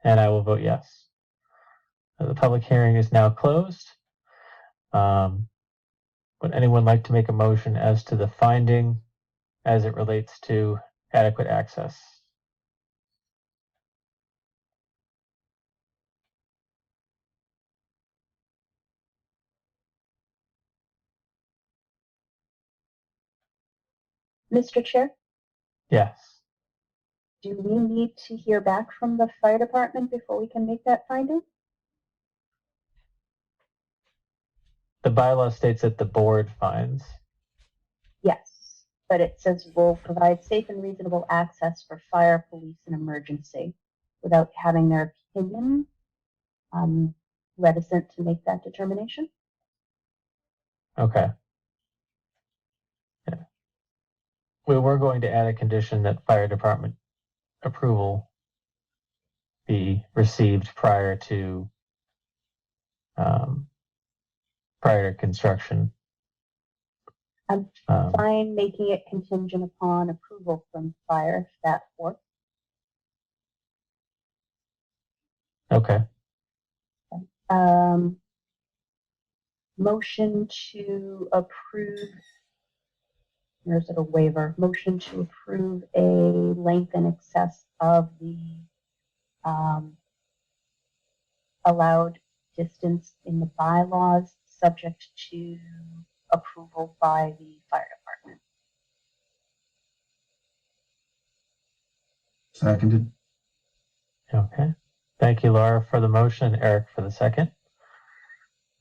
[SPEAKER 1] and I will vote yes. The public hearing is now closed. Would anyone like to make a motion as to the finding as it relates to adequate access?
[SPEAKER 8] Mr. Chair,
[SPEAKER 1] Yes.
[SPEAKER 8] do we need to hear back from the fire department before we can make that finding?
[SPEAKER 1] The bylaw states that the board finds.
[SPEAKER 8] Yes, but it says will provide safe and reasonable access for fire, police, and emergency without having their opinion. I'm reticent to make that determination.
[SPEAKER 1] Okay. Yeah. We were going to add a condition that fire department approval be received prior to construction.
[SPEAKER 8] I'm fine making it contingent upon approval from fire, if that works.
[SPEAKER 1] Okay.
[SPEAKER 8] Motion to approve, or is it a waiver? Motion to approve a length in excess of the allowed distance in the bylaws, subject to approval by the fire department.
[SPEAKER 6] Seconded.
[SPEAKER 1] Okay. Thank you, Laura, for the motion, and Eric for the second.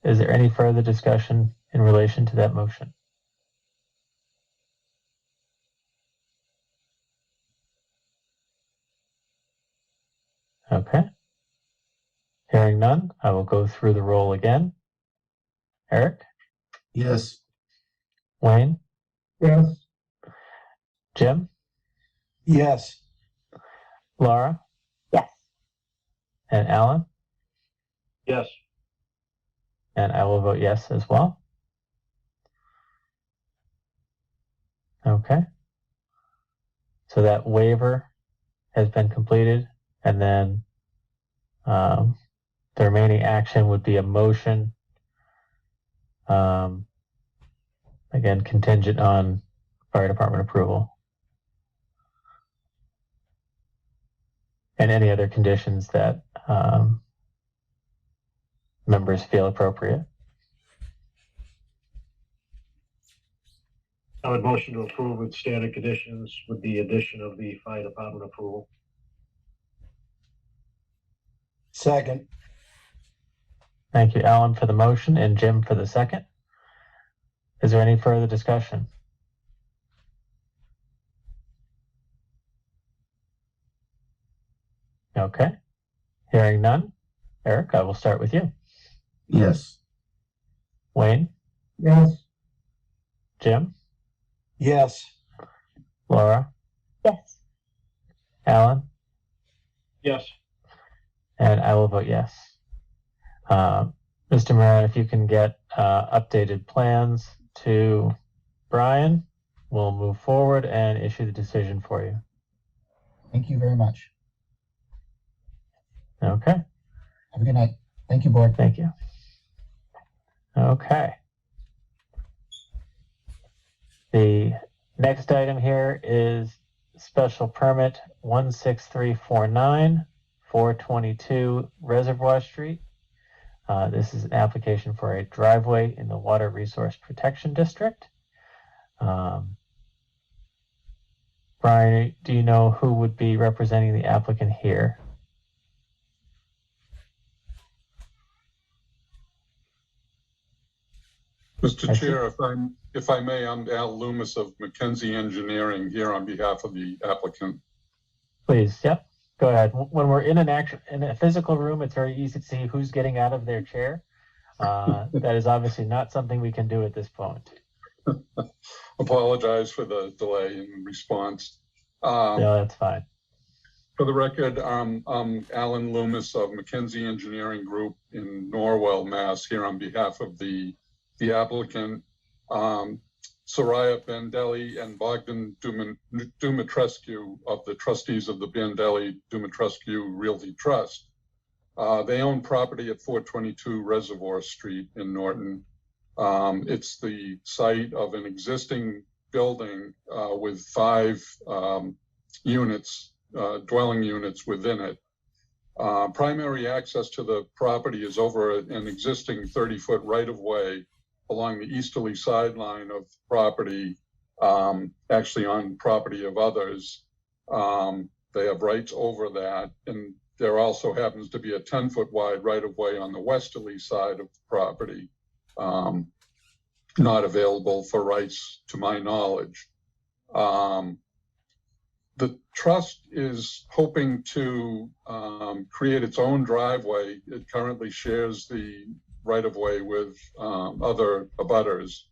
[SPEAKER 1] Is there any further discussion in relation to that motion? Okay. Hearing none, I will go through the roll again. Eric,
[SPEAKER 6] Yes.
[SPEAKER 1] Wayne,
[SPEAKER 7] yes,
[SPEAKER 1] Jim,
[SPEAKER 5] Yes.
[SPEAKER 1] Laura,
[SPEAKER 8] Yes.
[SPEAKER 1] and Alan,
[SPEAKER 4] Yes.
[SPEAKER 1] and I will vote yes as well. Okay. So that waiver has been completed, and then the remaining action would be a motion, again, contingent on fire department approval. And any other conditions that members feel appropriate.
[SPEAKER 4] I would motion to approve with standard conditions with the addition of the fire department approval.
[SPEAKER 5] Second.
[SPEAKER 1] Thank you, Alan, for the motion and Jim for the second. Is there any further discussion? Okay. Hearing none. Eric, I will start with you.
[SPEAKER 6] Yes.
[SPEAKER 1] Wayne,
[SPEAKER 7] yes,
[SPEAKER 1] Jim,
[SPEAKER 5] Yes.
[SPEAKER 1] Laura,
[SPEAKER 8] Yes.
[SPEAKER 1] Alan,
[SPEAKER 4] Yes.
[SPEAKER 1] and I will vote yes. Mr. Moran, if you can get updated plans to Brian, we'll move forward and issue the decision for you.
[SPEAKER 10] Thank you very much.
[SPEAKER 1] Okay,
[SPEAKER 10] Have a good night. Thank you, board.
[SPEAKER 1] thank you. Okay. The next item here is special permit 16349, 422 Reservoir Street. This is an application for a driveway in the Water Resource Protection District. Brian, do you know who would be representing the applicant here?
[SPEAKER 11] Mr.
[SPEAKER 1] I see.
[SPEAKER 11] Chair, if I may, I'm Al Loomis of Mackenzie Engineering here on behalf of the applicant.
[SPEAKER 1] Please, yep, go ahead. When we're in a physical room, it's very easy to see who's getting out of their chair. That is obviously not something we can do at this point.
[SPEAKER 11] Apologize for the delay in response.
[SPEAKER 1] No, that's fine.
[SPEAKER 11] For the record, I'm Alan Loomis of Mackenzie Engineering Group in Norwell, Mass, here on behalf of the applicant, Soraya Bandelli and Bogdan Dumitrescu of the trustees of the Bandelli Dumitrescu Realty Trust. They own property at 422 Reservoir Street in Norton. It's the site of an existing building with 5 units, dwelling units within it. Primary access to the property is over an existing 30-foot right-of-way along the easterly sideline of the property, actually on property of others. They have rights over that, and there also happens to be a 10-foot wide right-of-way on the westerly side of the property, not available for rights to my knowledge. The trust is hoping to create its own driveway. It currently shares the right-of-way with other abutters,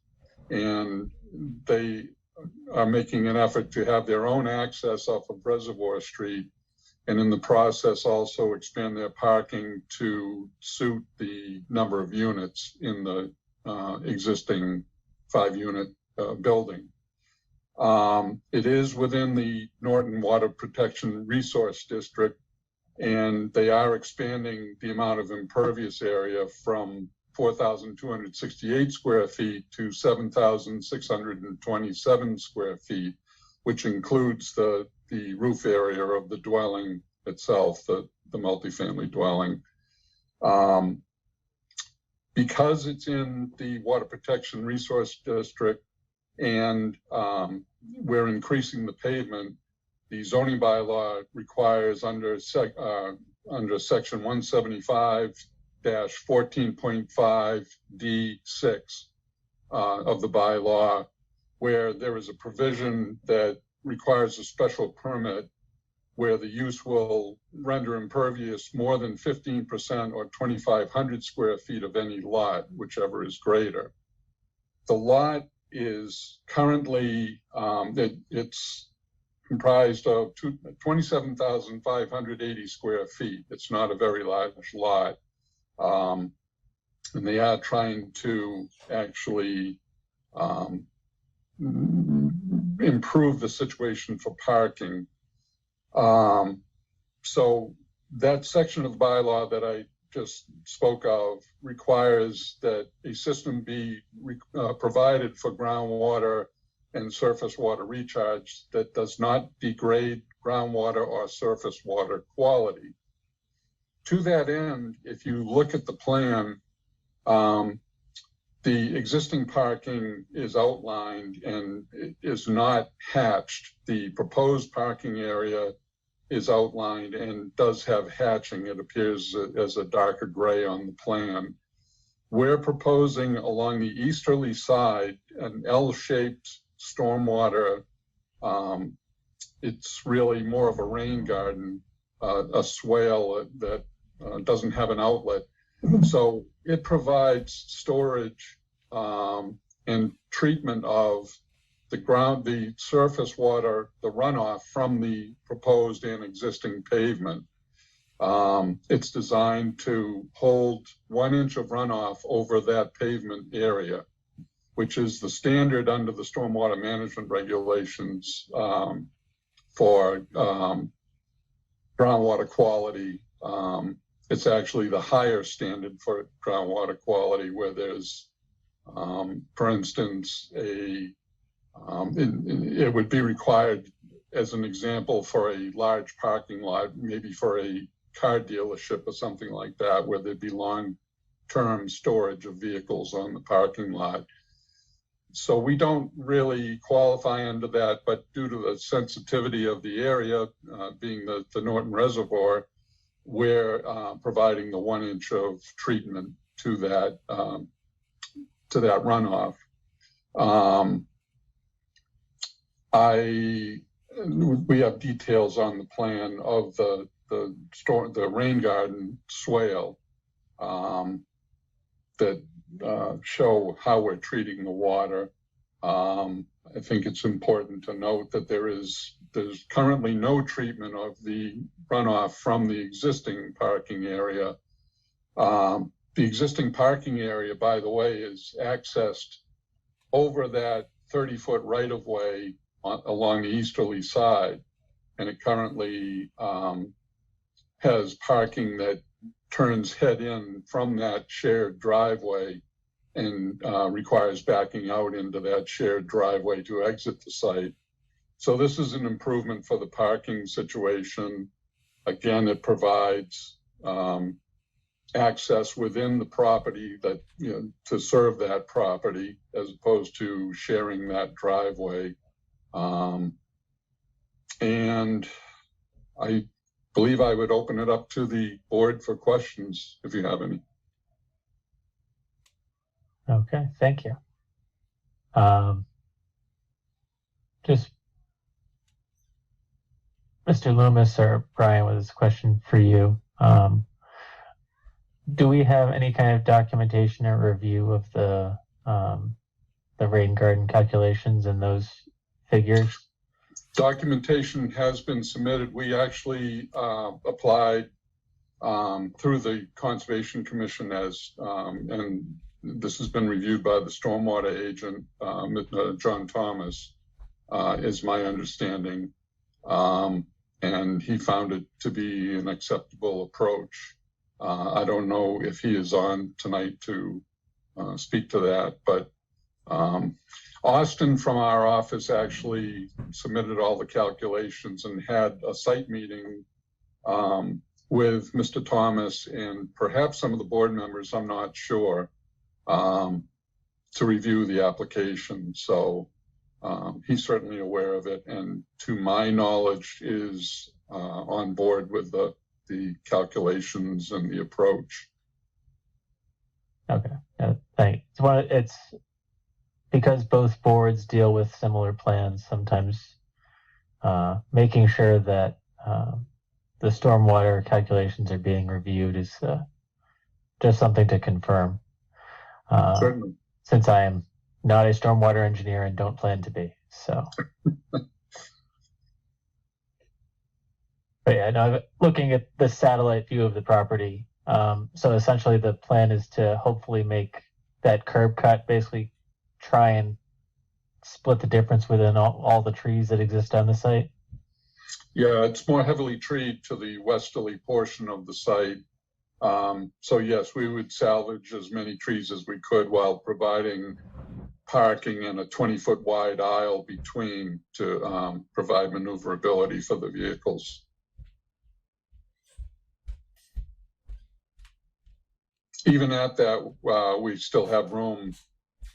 [SPEAKER 11] and they are making an effort to have their own access off of Reservoir Street, and in the process also expand their parking to suit the number of units in the existing 5-unit building. It is within the Norton Water Protection Resource District, and they are expanding the amount of impervious area from 4,268 square feet to 7,627 square feet, which includes the roof area of the dwelling itself, the multifamily dwelling. Because it's in the Water Protection Resource District and we're increasing the pavement, the zoning bylaw requires under section 175 14.5D6 of the bylaw, where there is a provision that requires a special permit where the use will render impervious more than 15% or 2,500 square feet of any lot, whichever is greater. The lot is currently, it's comprised of 27,580 square feet. It's not a very large lot. And they are trying to actually improve the situation for parking. So that section of the bylaw that I just spoke of requires that a system be provided for groundwater and surface water recharge that does not degrade groundwater or surface water quality. To that end, if you look at the plan, the existing parking is outlined and it is not hatched. The proposed parking area is outlined and does have hatching. It appears as a darker gray on the plan. We're proposing along the easterly side an L-shaped stormwater. It's really more of a rain garden, a swale that doesn't have an outlet. So it provides storage and treatment of the surface water, the runoff from the proposed and existing pavement. It's designed to hold 1 inch of runoff over that pavement area, which is the standard under the stormwater management regulations for groundwater quality. It's actually the higher standard for groundwater quality, where there's, for instance, it would be required as an example for a large parking lot, maybe for a car dealership or something like that, where there'd be long-term storage of vehicles on the parking lot. So we don't really qualify under that, but due to the sensitivity of the area, being the Norton Reservoir, we're providing the 1 inch of treatment to that runoff. We have details on the plan of the rain garden swale that show how we're treating the water. I think it's important to note that there's currently no treatment of the runoff from the existing parking area. The existing parking area, by the way, is accessed over that 30-foot right-of-way along the easterly side, and it currently has parking that turns head in from that shared driveway and requires backing out into that shared driveway to exit the site. So this is an improvement for the parking situation. Again, it provides access within the property that, to serve that property, as opposed to sharing that driveway. And I believe I would open it up to the board for questions if you have any.
[SPEAKER 1] Okay, thank you. Just Mr. Loomis or Brian, with this question for you. Do we have any kind of documentation or review of the rain garden calculations and those figures?
[SPEAKER 11] Documentation has been submitted. We actually applied through the Conservation Commission and this has been reviewed by the stormwater agent, John Thomas, is my understanding. And he found it to be an acceptable approach. I don't know if he is on tonight to speak to that, but Austin from our office actually submitted all the calculations and had a site meeting with Mr. Thomas and perhaps some of the board members, I'm not sure, to review the application. So he's certainly aware of it, and to my knowledge is on board with the calculations and the approach.
[SPEAKER 1] Okay. Thanks. It's because both boards deal with similar plans. Sometimes making sure that the stormwater calculations are being reviewed is just something to confirm.
[SPEAKER 11] Certainly.
[SPEAKER 1] Since I am not a stormwater engineer and don't plan to be, so. But yeah, no, looking at the satellite view of the property, so essentially the plan is to hopefully make that curb cut, basically try and split the difference within all the trees that exist on the site.
[SPEAKER 11] Yeah, it's more heavily treed to the westerly portion of the site. So yes, we would salvage as many trees as we could while providing parking and a 20-foot wide aisle between to provide maneuverability for the vehicles. Even at that, we still have room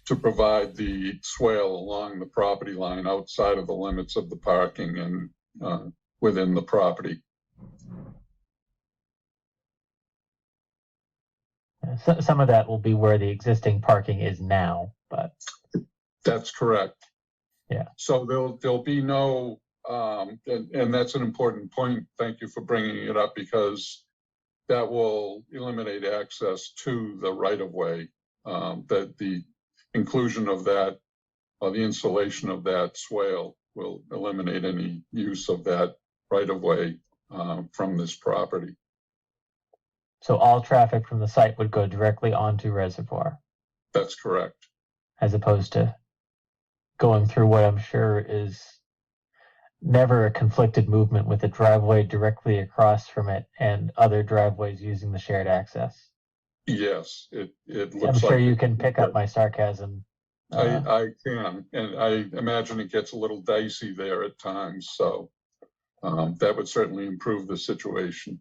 [SPEAKER 11] to provide the swale along the property line outside of the limits of the parking and within the property.
[SPEAKER 1] So, some of that will be where the existing parking is now, but
[SPEAKER 11] That's correct.
[SPEAKER 1] Yeah.
[SPEAKER 11] So there'll be no, and that's an important point. Thank you for bringing it up, because that will eliminate access to the right of way. That the inclusion of that, or the installation of that swale, will eliminate any use of that right of way from this property.
[SPEAKER 1] so all traffic from the site would go directly onto Reservoir,
[SPEAKER 11] That's correct.
[SPEAKER 1] as opposed to going through what I'm sure is never a conflicted movement with a driveway directly across from it and other driveways using the shared access.
[SPEAKER 11] Yes, it
[SPEAKER 1] I'm
[SPEAKER 11] looks
[SPEAKER 1] sure
[SPEAKER 11] like
[SPEAKER 1] you can pick up my sarcasm.
[SPEAKER 11] I can, and I imagine it gets a little dicey there at times. So that would certainly improve the situation.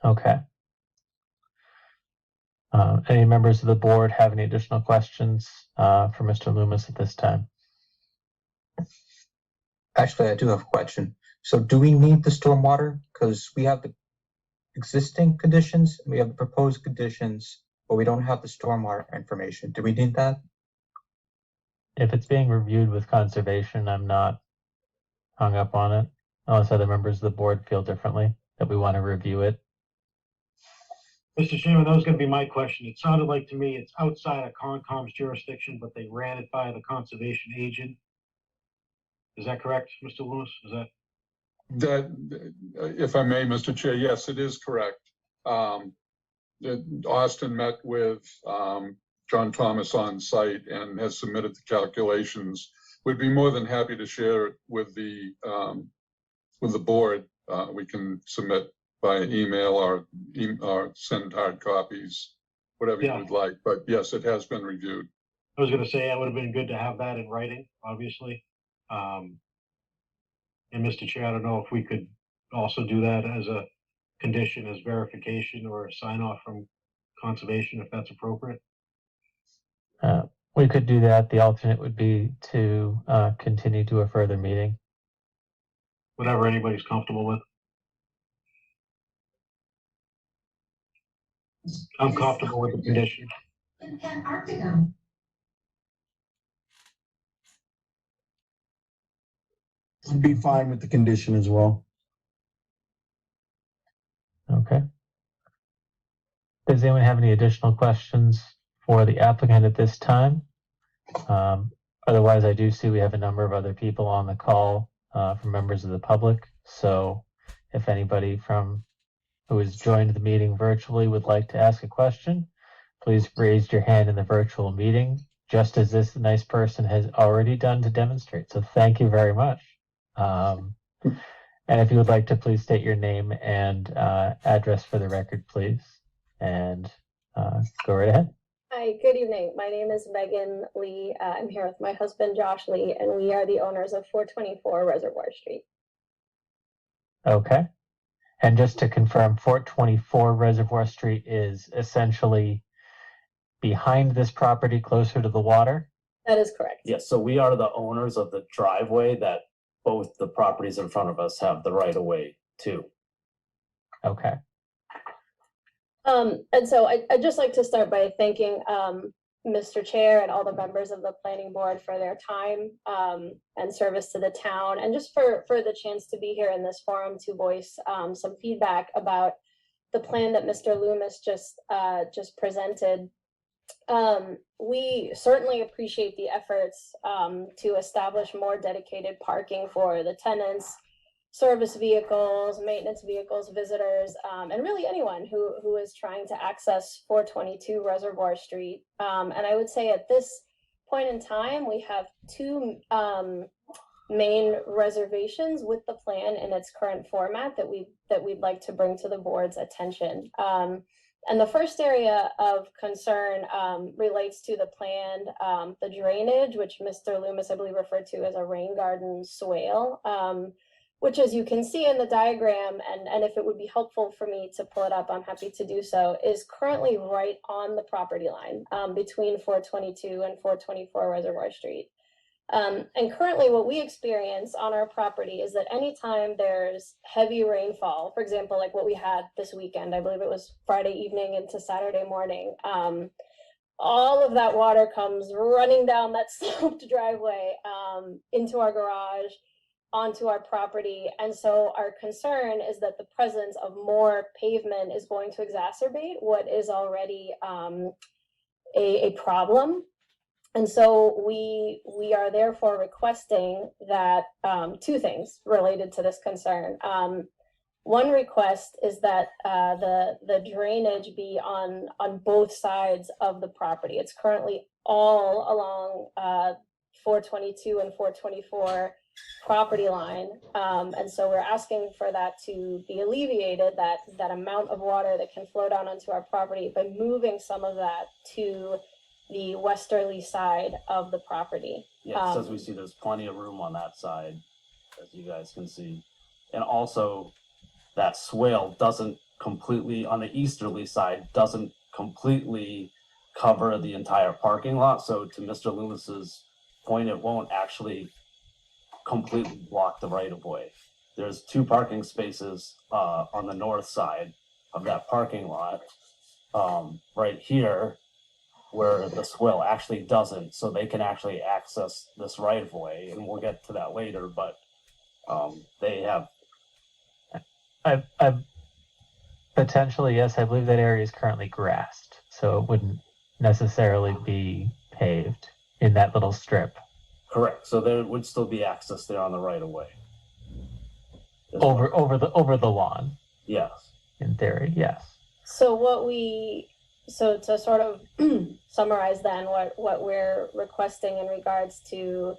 [SPEAKER 1] Okay. Any members of the board have any additional questions for Mr. Loomis at this time?
[SPEAKER 2] Actually, I do have a question. So do we need the stormwater? Because we have the existing conditions, we have the proposed conditions, but we don't have the stormwater information. Do we need that?
[SPEAKER 1] If it's being reviewed with conservation, I'm not hung up on it, unless other members of the board feel differently, that we want to review it.
[SPEAKER 4] Mr. Chairman, that was gonna be my question. It sounded like to me it's outside of Concom's jurisdiction, but they ran it by the conservation agent. Is that correct, Mr. Lewis? Is that?
[SPEAKER 11] That, if I may, Mr. Chair, yes, it is correct. Austin met with John Thomas on site and has submitted the calculations. We'd be more than happy to share it with the board. We can submit by email or send hard copies, whatever you would like. But yes, it has been reviewed.
[SPEAKER 4] I was gonna say, it would have been good to have that in writing, obviously. And Mr. Chair, I don't know if we could also do that as a condition, as verification or a sign off from conservation, if that's appropriate.
[SPEAKER 1] We could do that. The alternate would be to continue to a further meeting.
[SPEAKER 4] Whatever anybody's comfortable with. I'm comfortable with the condition.
[SPEAKER 12] In Antarctica.
[SPEAKER 5] I'd be fine with the condition as well.
[SPEAKER 1] Okay. Does anyone have any additional questions for the applicant at this time? Otherwise, I do see we have a number of other people on the call from members of the public. So if anybody from who has joined the meeting virtually would like to ask a question, please raise your hand in the virtual meeting, just as this nice person has already done to demonstrate. So thank you very much. And if you would like to please state your name and address for the record, please, and go right ahead.
[SPEAKER 13] Hi, good evening. My name is Megan Lee. I'm here with my husband, Josh Lee, and we are the owners of 424 Reservoir Street.
[SPEAKER 1] Okay. And just to confirm, 424 Reservoir Street is essentially behind this property, closer to the water?
[SPEAKER 13] That is correct.
[SPEAKER 14] Yes, so we are the owners of the driveway that both the properties in front of us have the right of way to.
[SPEAKER 1] Okay.
[SPEAKER 13] And so I'd just like to start by thanking Mr. Chair and all the members of the planning board for their time and service to the town, and just for the chance to be here in this forum to voice some feedback about the plan that Mr. Loomis just presented. We certainly appreciate the efforts to establish more dedicated parking for the tenants, service vehicles, maintenance vehicles, visitors, and really anyone who is trying to access 422 Reservoir Street. And I would say at this point in time, we have two main reservations with the plan in its current format that we'd like to bring to the board's attention. And the first area of concern relates to the plan, the drainage, which Mr. Loomis, I believe, referred to as a rain garden swale, which, as you can see in the diagram, and if it would be helpful for me to pull it up, I'm happy to do so, is currently right on the property line between 422 and 424 Reservoir Street. And currently what we experience on our property is that anytime there's heavy rainfall, for example, like what we had this weekend, I believe it was Friday evening into Saturday morning, all of that water comes running down that sloped driveway into our garage, onto our property. And so our concern is that the presence of more pavement is going to exacerbate what is already a problem. And so we are therefore requesting that two things related to this concern. One request is that the drainage be on both sides of the property. It's currently all along 422 and 424 property line. And so we're asking for that to be alleviated, that amount of water that can flow down onto our property, by moving some of that to the westerly side of the property.
[SPEAKER 14] Yeah, as we see, there's plenty of room on that side, as you guys can see. And also, that swale doesn't completely, on the easterly side, doesn't completely cover the entire parking lot. So to Mr. Loomis's point, it won't actually completely block the right of way. There's 2 parking spaces on the north side of that parking lot, right here, where the swale actually doesn't, so they can actually access this right of way, and we'll get to that later, but they have.
[SPEAKER 1] I potentially, yes, I believe that area is currently grassed, so it wouldn't necessarily be paved in that little strip.
[SPEAKER 14] Correct, so there would still be access there on the right of way.
[SPEAKER 1] Over the lawn.
[SPEAKER 14] Yes.
[SPEAKER 1] In theory, yes.
[SPEAKER 13] So to sort of summarize then what we're requesting in regards to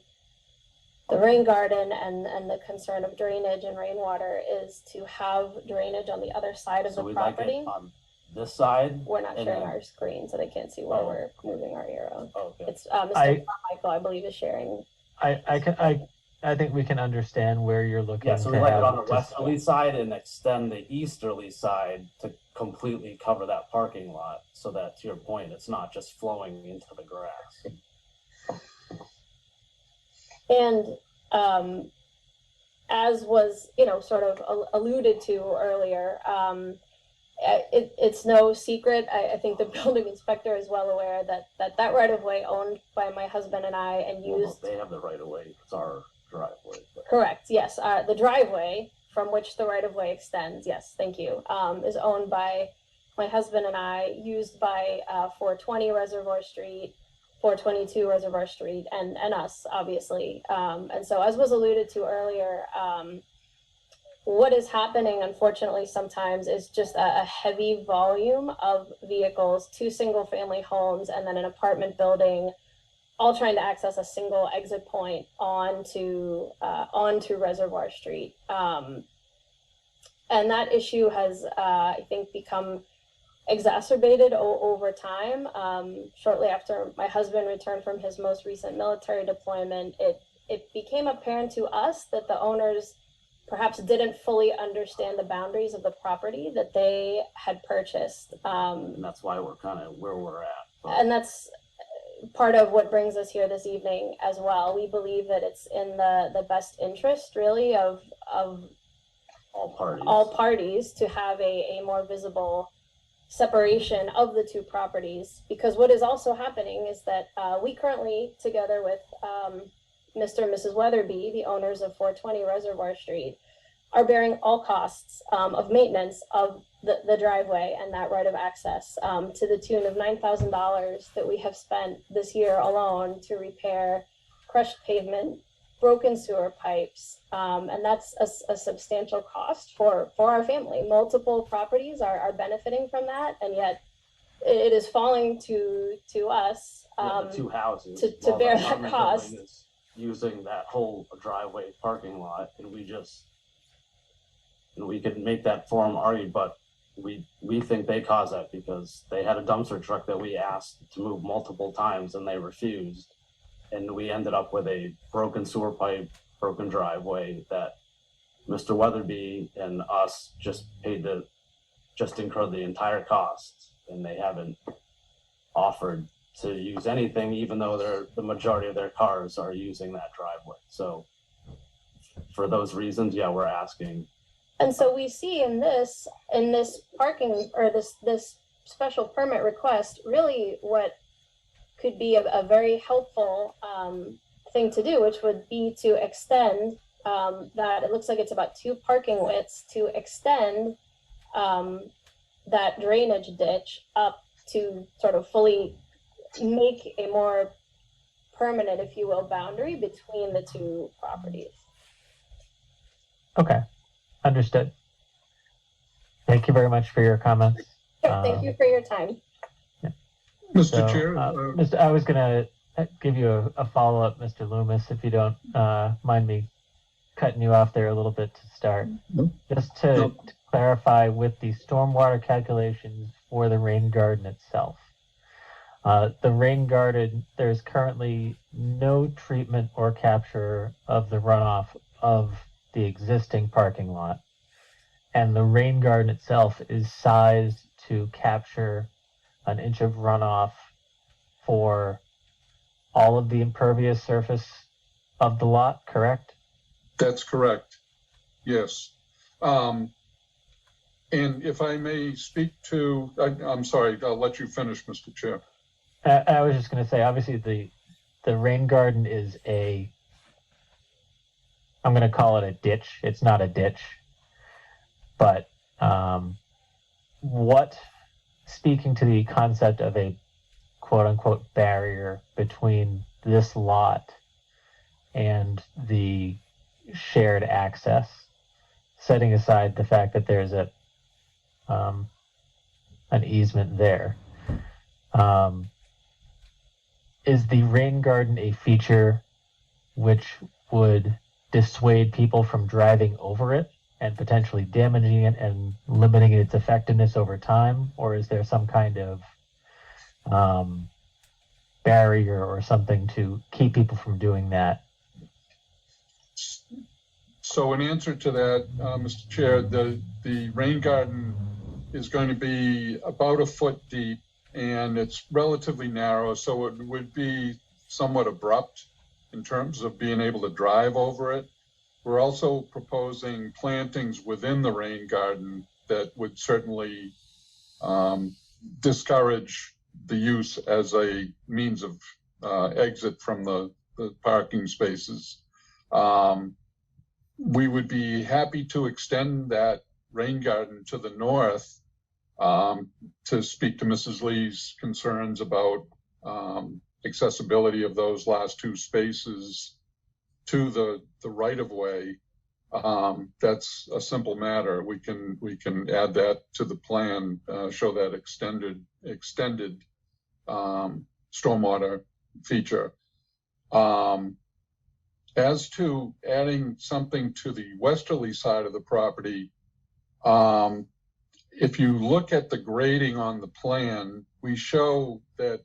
[SPEAKER 13] the rain garden and the concern of drainage and rainwater is to have drainage on the other side of the property.
[SPEAKER 14] Like it on this side?
[SPEAKER 13] We're not sharing our screen, so they can't see where we're moving our arrow.
[SPEAKER 14] Okay.
[SPEAKER 13] It's Mr. Michael, I believe, is sharing.
[SPEAKER 1] I think we can understand where you're looking.
[SPEAKER 14] Yeah, so we like it on the westerly side and extend the easterly side to completely cover that parking lot, so that, to your point, it's not just flowing into the grass.
[SPEAKER 13] And as was, sort of alluded to earlier, it's no secret. I think the building inspector is well aware that right of way owned by my husband and I and used.
[SPEAKER 14] They have the right of way. It's our driveway. But...
[SPEAKER 13] Correct. Yes, the driveway from which the right of way extends. Yes, thank you. Is owned by my husband and I, used by 420 Reservoir Street, 422 Reservoir Street, and us, obviously. And so, as was alluded to earlier, what is happening, unfortunately, sometimes is just a heavy volume of vehicles, 2 single-family homes, and then an apartment building, all trying to access a single exit point onto Reservoir Street. And that issue has, I think, become exacerbated over time. Shortly after my husband returned from his most recent military deployment, it became apparent to us that the owners perhaps didn't fully understand the boundaries of the property that they had purchased.
[SPEAKER 14] And that's why we're kind of where we're at.
[SPEAKER 13] But... And that's part of what brings us here this evening as well. We believe that it's in the best interest, really, of
[SPEAKER 14] all parties
[SPEAKER 13] to have a more visible separation of the two properties, because what is also happening is that we currently, together with Mr. and Mrs. Weatherby, the owners of 420 Reservoir Street, are bearing all costs of maintenance of the driveway and that right of access to the tune of $9,000 that we have spent this year alone to repair crushed pavement, broken sewer pipes, and that's a substantial cost for our family. Multiple properties are benefiting from that, and yet it is falling to us
[SPEAKER 14] Yeah, the two houses.
[SPEAKER 13] to
[SPEAKER 14] while
[SPEAKER 13] bear
[SPEAKER 14] the
[SPEAKER 13] that
[SPEAKER 14] apartment
[SPEAKER 13] cost.
[SPEAKER 14] building is using that whole driveway parking lot, and we could make that forum argued, but we think they caused that because they had a dumpster truck that we asked to move multiple times and they refused. And we ended up with a broken sewer pipe, broken driveway that Mr. Weatherby and us just incurred the entire cost, and they haven't offered to use anything, even though the majority of their cars are using that driveway. So for those reasons, yeah, we're asking.
[SPEAKER 13] And so we see in this parking or this special permit request, really what could be a very helpful thing to do, which would be to extend that. It looks like it's about 2 parking widths to extend that drainage ditch up to sort of fully make a more permanent, if you will, boundary between the two properties.
[SPEAKER 1] Okay, understood. Thank you very much for your comments.
[SPEAKER 13] Sure, thank you for your time.
[SPEAKER 11] Mr. Chair,
[SPEAKER 1] I was going to give you a follow-up, Mr. Loomis, if you don't mind me cutting you off there a little bit to start.
[SPEAKER 11] No.
[SPEAKER 1] Just to clarify with the stormwater calculations for the rain garden itself. The rain garden, there's currently no treatment or capture of the runoff of the existing parking lot. And the rain garden itself is sized to capture an inch of runoff for all of the impervious surface of the lot, correct?
[SPEAKER 11] That's correct. Yes. And if I may speak to, I'm sorry, I'll let you finish, Mr. Chair.
[SPEAKER 1] I was just going to say, obviously the rain garden is I'm going to call it a ditch. It's not a ditch, but speaking to the concept of a quote unquote barrier between this lot and the shared access, setting aside the fact that there's an easement there, is the rain garden a feature which would dissuade people from driving over it and potentially damaging it and limiting its effectiveness over time? Or is there some kind of barrier or something to keep people from doing that?
[SPEAKER 11] So in answer to that, Mr. Chair, the rain garden is going to be about 1 foot deep, and it's relatively narrow, so it would be somewhat abrupt in terms of being able to drive over it. We're also proposing plantings within the rain garden that would certainly discourage the use as a means of exit from the parking spaces. We would be happy to extend that rain garden to the north to speak to Mrs. Lee's concerns about accessibility of those last 2 spaces to the right of way. That's a simple matter. We can add that to the plan, show that extended stormwater feature. As to adding something to the westerly side of the property, if you look at the grading on the plan, we show that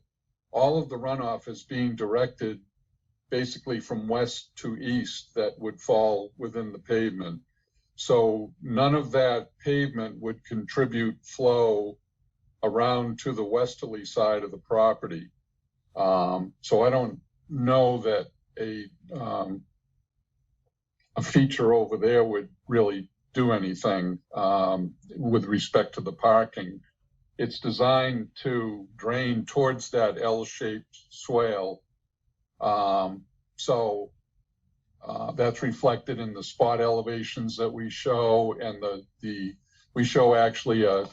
[SPEAKER 11] all of the runoff is being directed basically from west to east that would fall within the pavement. So none of that pavement would contribute flow around to the westerly side of the property. So I don't know that a feature over there would really do anything with respect to the parking. it's designed to drain towards that L-shaped swale. So that's reflected in the spot elevations that we show, and we show actually a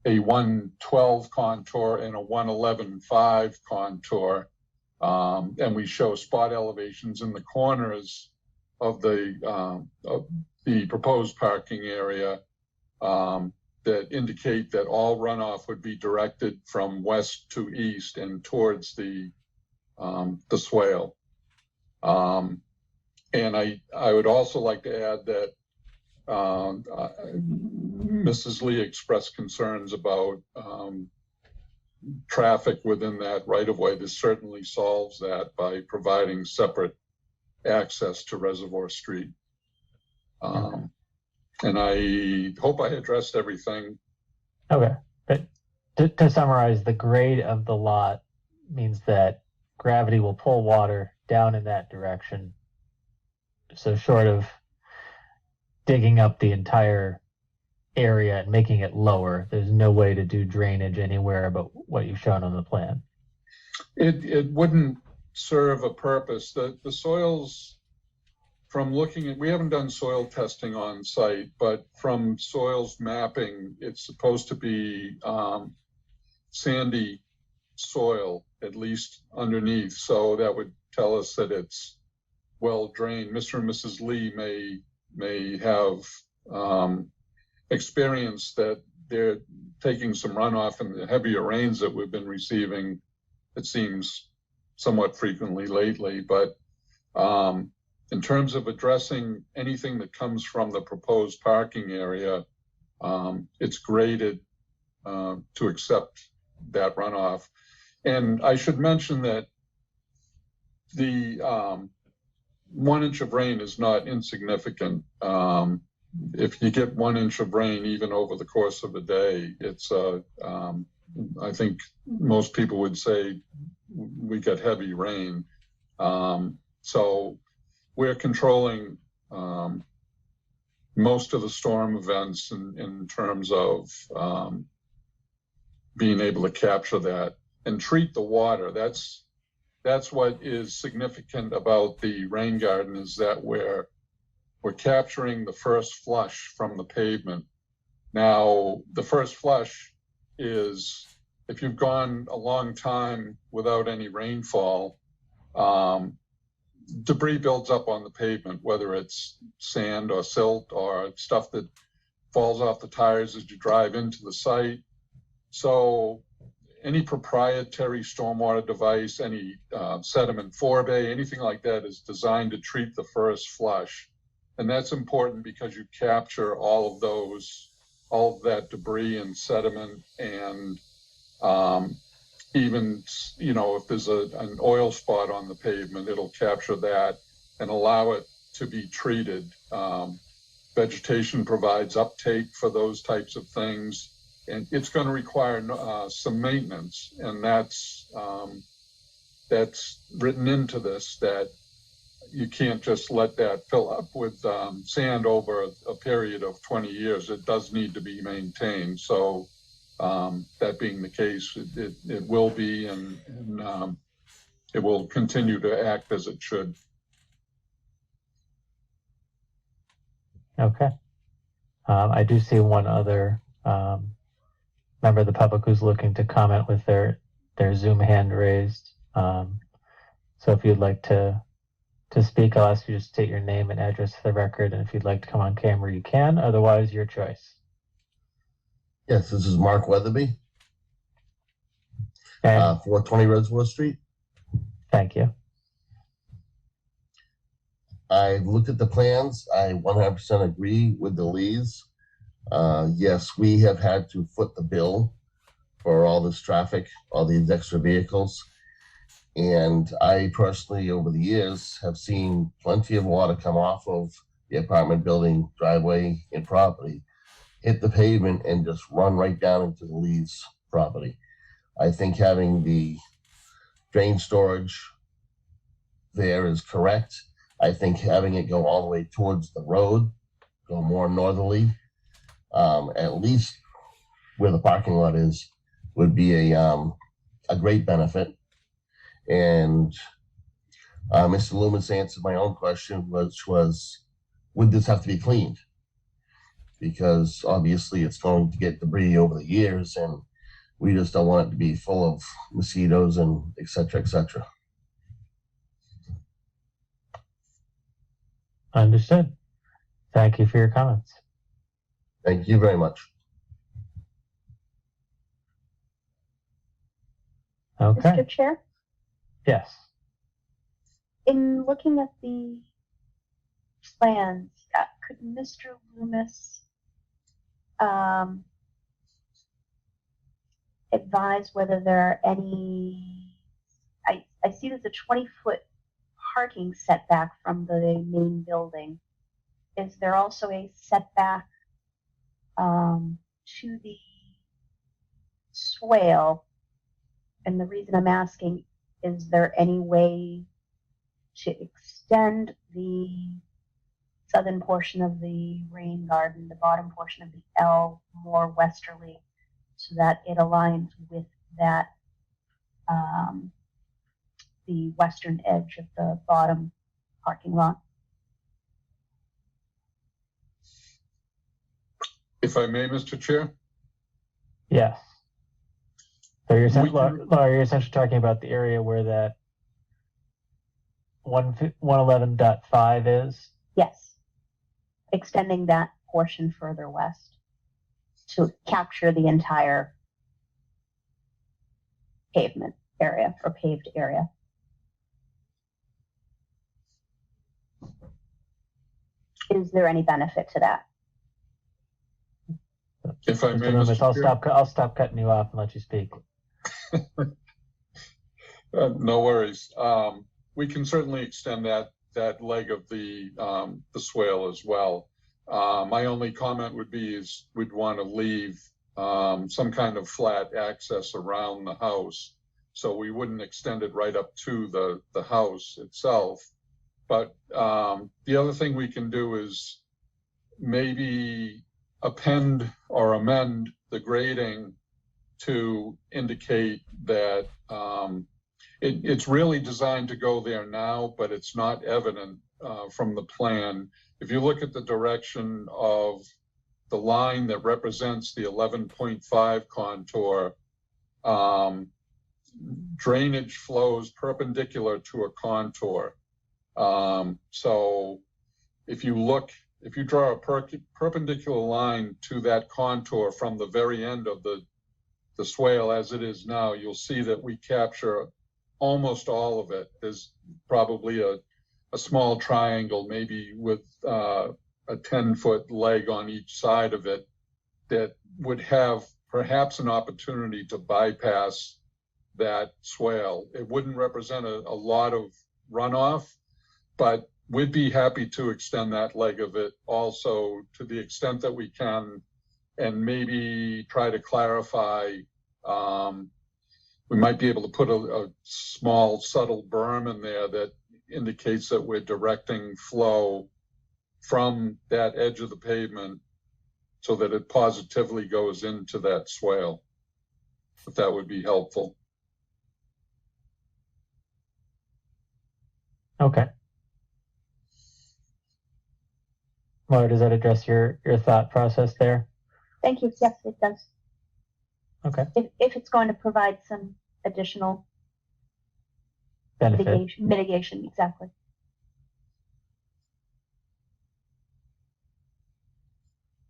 [SPEAKER 11] 112 contour and a 111.5 contour. And we show spot elevations in the corners of the proposed parking area that indicate that all runoff would be directed from west to east and towards the swale. And I would also like to add that Mrs. Lee expressed concerns about traffic within that right-of-way. This certainly solves that by providing separate access to Reservoir Street. And I hope I addressed everything.
[SPEAKER 1] Okay, but to summarize, the grade of the lot means that gravity will pull water down in that direction. So short of digging up the entire area and making it lower, there's no way to do drainage anywhere but what you've shown on the plan.
[SPEAKER 11] It wouldn't serve a purpose. The soils, from looking at, we haven't done soil testing on site, but from soils mapping, it's supposed to be sandy soil, at least underneath. So that would tell us that it's well drained. Mr. and Mrs. Lee may have experience that they're taking some runoff in the heavier rains that we've been receiving, it seems somewhat frequently lately. But in terms of addressing anything that comes from the proposed parking area, it's graded to accept that runoff. And I should mention that the 1 inch of rain is not insignificant. If you get 1 inch of rain, even over the course of a day, it's I think most people would say we get heavy rain. So we're controlling most of the storm events in terms of being able to capture that and treat the water. That's what is significant about the rain garden, is that we're capturing the first flush from the pavement. Now, the first flush is, if you've gone a long time without any rainfall, debris builds up on the pavement, whether it's sand or silt or stuff that falls off the tires as you drive into the site. So any proprietary stormwater device, any sediment forebay, anything like that is designed to treat the first flush. And that's important because you capture all of that debris and sediment, and even, if there's an oil spot on the pavement, it'll capture that and allow it to be treated. Vegetation provides uptake for those types of things, and it's going to require some maintenance, and that's written into this, that you can't just let that fill up with sand over a period of 20 years. It does need to be maintained. So that being the case, it will be, and it will continue to act as it should.
[SPEAKER 1] Okay. I do see one other member of the public who's looking to comment with their Zoom hand raised. So if you'd like to speak, I'll ask you to state your name and address for the record, and if you'd like to come on camera, you can. Otherwise, your choice.
[SPEAKER 6] Yes, this is Mark Weatherby,
[SPEAKER 1] And
[SPEAKER 6] 420 Reservoir Street.
[SPEAKER 1] thank you.
[SPEAKER 6] I looked at the plans. I 100% agree with the Lees. Yes, we have had to foot the bill for all this traffic, all these extra vehicles. And I personally, over the years, have seen plenty of water come off of the apartment building driveway and property, hit the pavement, and just run right down into the Lees property. I think having the drain storage there is correct. I think having it go all the way towards the road, go more northerly, at least where the parking lot is would be a great benefit. And Mr. Loomis answered my own question, which was, would this have to be cleaned? Because obviously it's going to get debris over the years, and we just don't want it to be full of mosquitoes and et cetera, et cetera.
[SPEAKER 1] Understood. Thank you for your comments.
[SPEAKER 6] Thank you very much.
[SPEAKER 1] Okay.
[SPEAKER 8] Mr. Chair,
[SPEAKER 1] Yes.
[SPEAKER 8] in looking at the plans, could Mr. Loomis advise whether there are any, I see there's a 20-foot parking setback from the main building. Is there also a setback to the swale? And the reason I'm asking, is there any way to extend the southern portion of the rain garden, the bottom portion of the L, more westerly, so that it aligns with that, the western edge of the bottom parking lot?
[SPEAKER 11] If I may, Mr. Chair?
[SPEAKER 1] Yes. So you're,
[SPEAKER 11] We can-
[SPEAKER 1] Laura, you're essentially talking about the area where that 111.5 is?
[SPEAKER 8] Yes. Extending that portion further west to capture the entire pavement area or paved area. Is there any benefit to that?
[SPEAKER 11] If I may,
[SPEAKER 1] Mr. Loomis,
[SPEAKER 11] Mr. Chair?
[SPEAKER 1] I'll stop cutting you off and let you speak.
[SPEAKER 11] No worries. We can certainly extend that leg of the swale as well. My only comment would be is we'd want to leave some kind of flat access around the house, so we wouldn't extend it right up to the house itself. But the other thing we can do is maybe append or amend the grading to indicate that it's really designed to go there now, but it's not evident from the plan. If you look at the direction of the line that represents the 11.5 contour, drainage flows perpendicular to a contour. So if you draw a perpendicular line to that contour from the very end of the swale as it is now, you'll see that we capture almost all of it. There's probably a small triangle, maybe with a 10-foot leg on each side of it, that would have perhaps an opportunity to bypass that swale. It wouldn't represent a lot of runoff, but we'd be happy to extend that leg of it also to the extent that we can, and maybe try to clarify. We might be able to put a small subtle berm in there that indicates that we're directing flow from that edge of the pavement so that it positively goes into that swale, if that would be helpful.
[SPEAKER 1] Okay. Laura, does that address your thought process there?
[SPEAKER 8] Thank you. Yes, it does.
[SPEAKER 1] Okay.
[SPEAKER 8] If it's going to provide some additional
[SPEAKER 1] Benefit.
[SPEAKER 8] mitigation, exactly.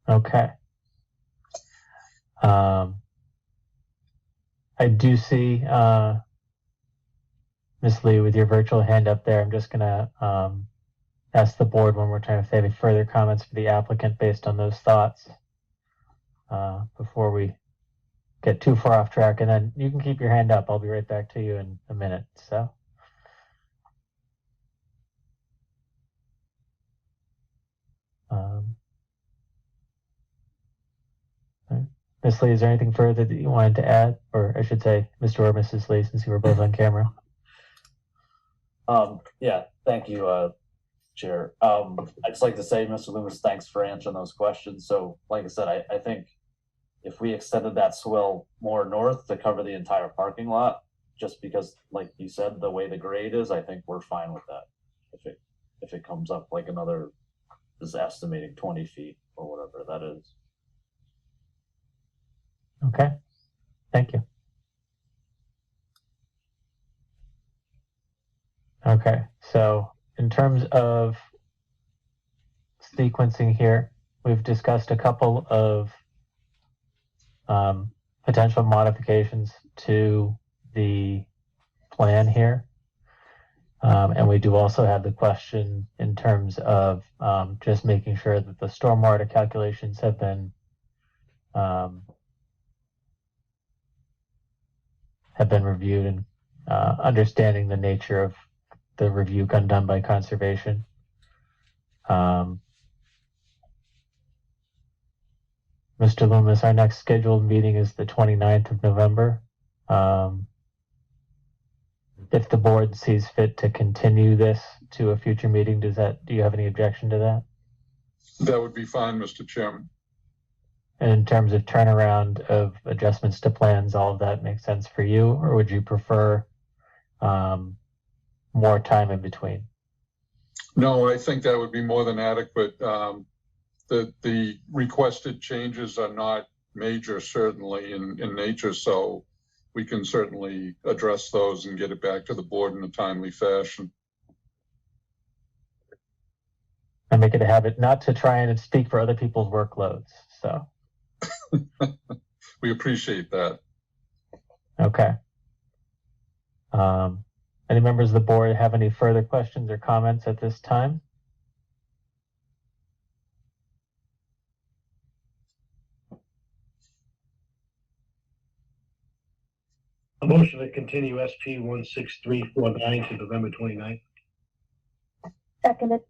[SPEAKER 1] Okay. I do see Ms. Lee with your virtual hand up there. I'm just gonna ask the board one more time if they have any further comments for the applicant based on those thoughts before we get too far off track. And then you can keep your hand up. I'll be right back to you in a minute. So. Ms. Lee, is there anything further that you wanted to add? Or I should say, Mr. or Mrs. Lee, since you were both on camera.
[SPEAKER 14] Yeah, thank you, Chair. I'd just like to say, Mr. Loomis, thanks for answering those questions. So, like I said, I think if we extended that swale more north to cover the entire parking lot, just because, like you said, the way the grade is, I think we're fine with that. If it comes up like another, is estimating 20 feet or whatever that is.
[SPEAKER 1] Okay, thank you. Okay, so in terms of sequencing here, we've discussed a couple of potential modifications to the plan here. And we do also have the question in terms of just making sure that the stormwater calculations have been reviewed and understanding the nature of the review done by conservation. Mr. Loomis, our next scheduled meeting is the 29th of November. If the board sees fit to continue this to a future meeting, do you have any objection to that?
[SPEAKER 11] That would be fine, Mr. Chairman.
[SPEAKER 1] And in terms of turnaround of adjustments to plans, all of that makes sense for you, or would you prefer more time in between?
[SPEAKER 11] No, I think that would be more than adequate. The requested changes are not major, certainly in nature, so we can certainly address those and get it back to the board in a timely fashion.
[SPEAKER 1] I make it a habit not to try and speak for other people's workloads, so.
[SPEAKER 11] We appreciate that.
[SPEAKER 1] Okay. Any members of the board have any further questions or comments at this time?
[SPEAKER 4] A motion to continue SP 16349 to November 29th.
[SPEAKER 8] Seconded.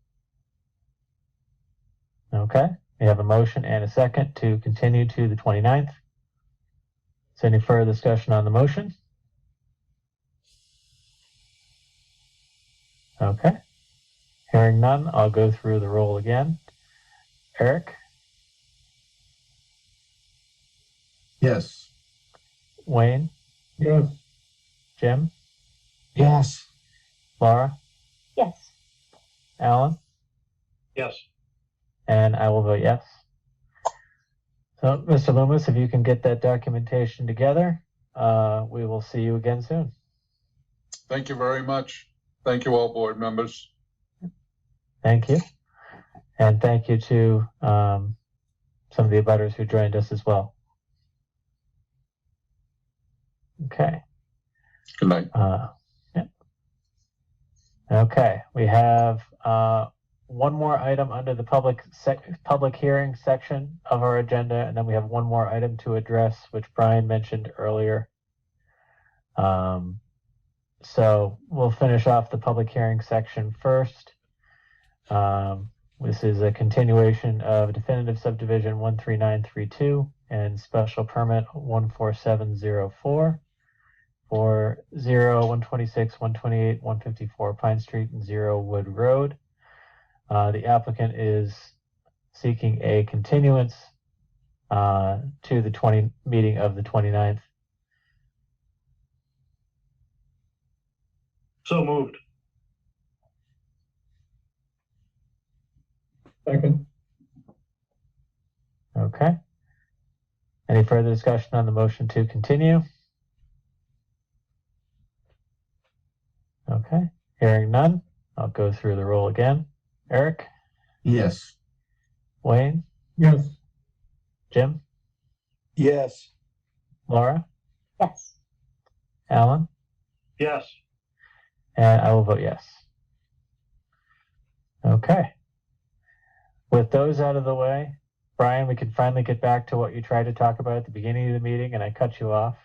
[SPEAKER 1] Okay, we have a motion and a second to continue to the 29th. Is there any further discussion on the motion? Okay, hearing none, I'll go through the roll again. Eric,
[SPEAKER 6] Yes.
[SPEAKER 1] Wayne,
[SPEAKER 7] Yes.
[SPEAKER 1] Jim,
[SPEAKER 5] Yes.
[SPEAKER 1] Laura,
[SPEAKER 8] Yes.
[SPEAKER 1] Alan,
[SPEAKER 4] Yes.
[SPEAKER 1] and I will vote yes. So, Mr. Loomis, if you can get that documentation together, we will see you again soon.
[SPEAKER 11] Thank you very much. Thank you all, board members.
[SPEAKER 1] Thank you. And thank you to some of the abutters who joined us as well. Okay.
[SPEAKER 11] Good night.
[SPEAKER 1] Yeah. Okay, we have one more item under the public hearing section of our agenda, and then we have one more item to address, which Brian mentioned earlier. So we'll finish off the public hearing section first. This is a continuation of definitive subdivision 13932 and special permit 14704 for 0, 126, 128, 154 Pine Street and 0 Wood Road. The applicant is seeking a continuance to the meeting of the 29th.
[SPEAKER 4] So moved.
[SPEAKER 7] Second.
[SPEAKER 1] Okay. Any further discussion on the motion to continue? Okay. Hearing none, I'll go through the roll again. Eric,
[SPEAKER 6] Yes.
[SPEAKER 1] Wayne,
[SPEAKER 7] Yes.
[SPEAKER 1] Jim,
[SPEAKER 5] Yes.
[SPEAKER 1] Laura,
[SPEAKER 8] Yes.
[SPEAKER 1] Alan,
[SPEAKER 4] Yes.
[SPEAKER 1] and I will vote yes. Okay. With those out of the way, Brian, we can finally get back to what you tried to talk about at the beginning of the meeting, and I cut you off.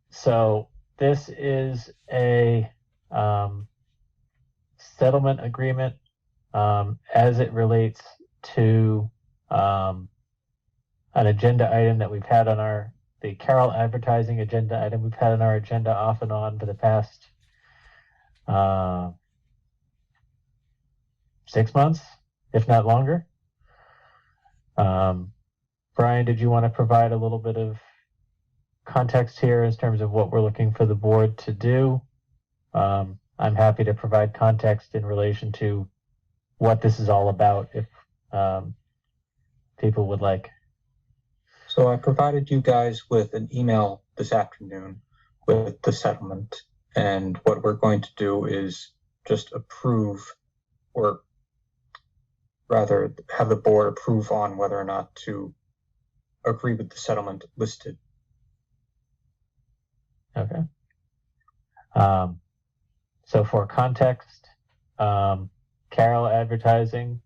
[SPEAKER 1] So this is a settlement agreement as it relates to an agenda item that we've had on the Carroll advertising agenda item we've had on our agenda off and on for the past 6 months, if not longer. Brian, did you want to provide a little bit of context here in terms of what we're looking for the board to do? I'm happy to provide context in relation to what this is all about if people would like.
[SPEAKER 2] So I provided you guys with an email this afternoon with the settlement, and what we're going to do is just approve, or rather have the board approve on whether or not to agree with the settlement listed.
[SPEAKER 1] Okay. So for context, Carroll Advertising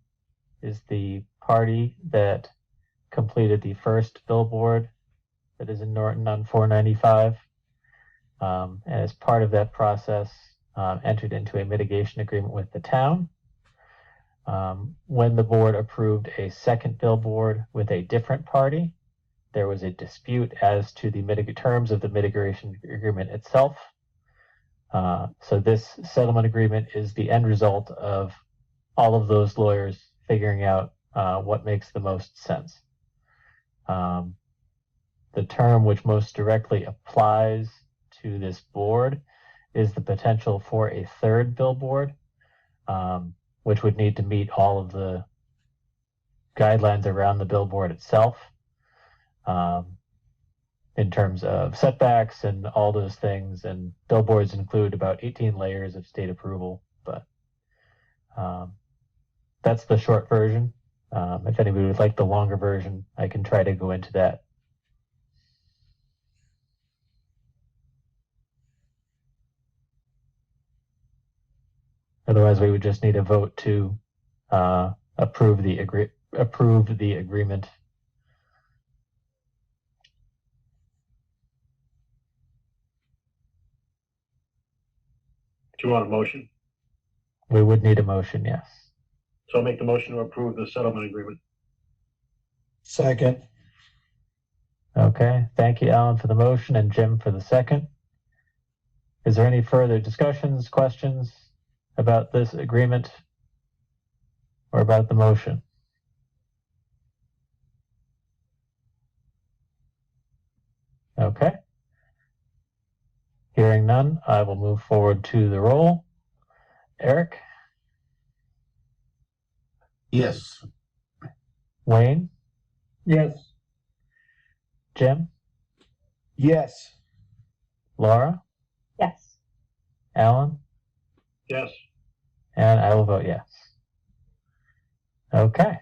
[SPEAKER 1] is the party that completed the first billboard that is in Norton on 495. And as part of that process, entered into a mitigation agreement with the town. When the board approved a second billboard with a different party, there was a dispute as to the terms of the mitigation agreement itself. So this settlement agreement is the end result of all of those lawyers figuring out what makes the most sense. The term which most directly applies to this board is the potential for a third billboard, which would need to meet all of the guidelines around the billboard itself, in terms of setbacks and all those things. And billboards include about 18 layers of state approval, but that's the short version. If anybody would like the longer version, I can try to go into that. Otherwise, we would just need a vote to approve the agreement.
[SPEAKER 4] Do you want a motion?
[SPEAKER 1] We would need a motion, yes.
[SPEAKER 4] So I'll make the motion to approve the settlement agreement.
[SPEAKER 5] Second.
[SPEAKER 1] Okay, thank you, Alan, for the motion and Jim for the second. Is there any further discussions, questions about this agreement or about the motion? Okay. Hearing none, I will move forward to the roll. Eric?
[SPEAKER 6] Yes.
[SPEAKER 1] Wayne?
[SPEAKER 7] Yes.
[SPEAKER 1] Jim?
[SPEAKER 5] Yes.
[SPEAKER 1] Laura?
[SPEAKER 8] Yes.
[SPEAKER 1] Alan?
[SPEAKER 4] Yes.
[SPEAKER 1] And I will vote yes. Okay.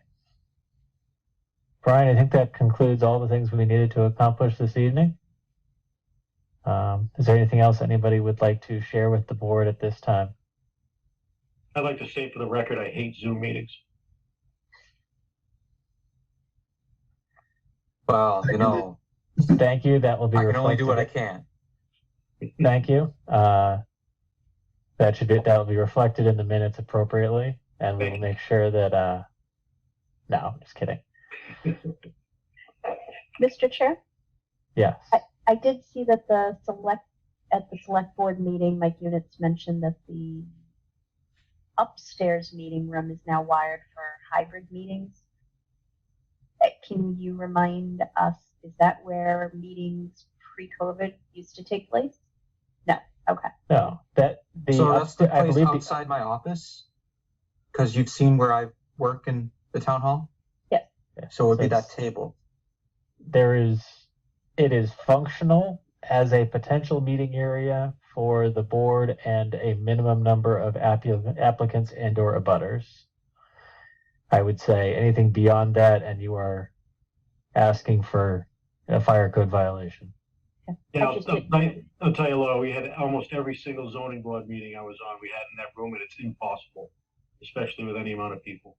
[SPEAKER 1] Brian, I think that concludes all the things we needed to accomplish this evening. Is there anything else anybody would like to share with the board at this time?
[SPEAKER 4] I'd like to say for the record, I hate Zoom meetings.
[SPEAKER 2] Well, you know,
[SPEAKER 1] Thank you. That will be
[SPEAKER 2] I can only do what I
[SPEAKER 1] reflected.
[SPEAKER 2] can.
[SPEAKER 1] Thank you. That will be reflected in the minutes appropriately, and we will make sure that. No, I'm just kidding.
[SPEAKER 8] Mr. Chair,
[SPEAKER 1] Yes.
[SPEAKER 8] I did see that at the select board meeting, Mike Units mentioned that the upstairs meeting room is now wired for hybrid meetings. Can you remind us, is that where meetings pre-COVID used to take place? No. Okay.
[SPEAKER 1] No. That the
[SPEAKER 2] So that's the
[SPEAKER 1] I
[SPEAKER 2] place
[SPEAKER 1] believe
[SPEAKER 2] outside my office? Because you've seen where I work in the town hall?
[SPEAKER 8] Yes.
[SPEAKER 2] So it would be
[SPEAKER 1] it's-
[SPEAKER 2] that table.
[SPEAKER 1] It is functional as a potential meeting area for the board and a minimum number of applicants and or abutters. I would say anything beyond that, and you are asking for a fire code violation.
[SPEAKER 4] Yeah,
[SPEAKER 8] I just
[SPEAKER 4] I'll tell you, Laura, we had almost every single zoning board meeting I was on, we had in that room, and it's impossible, especially with any amount of people.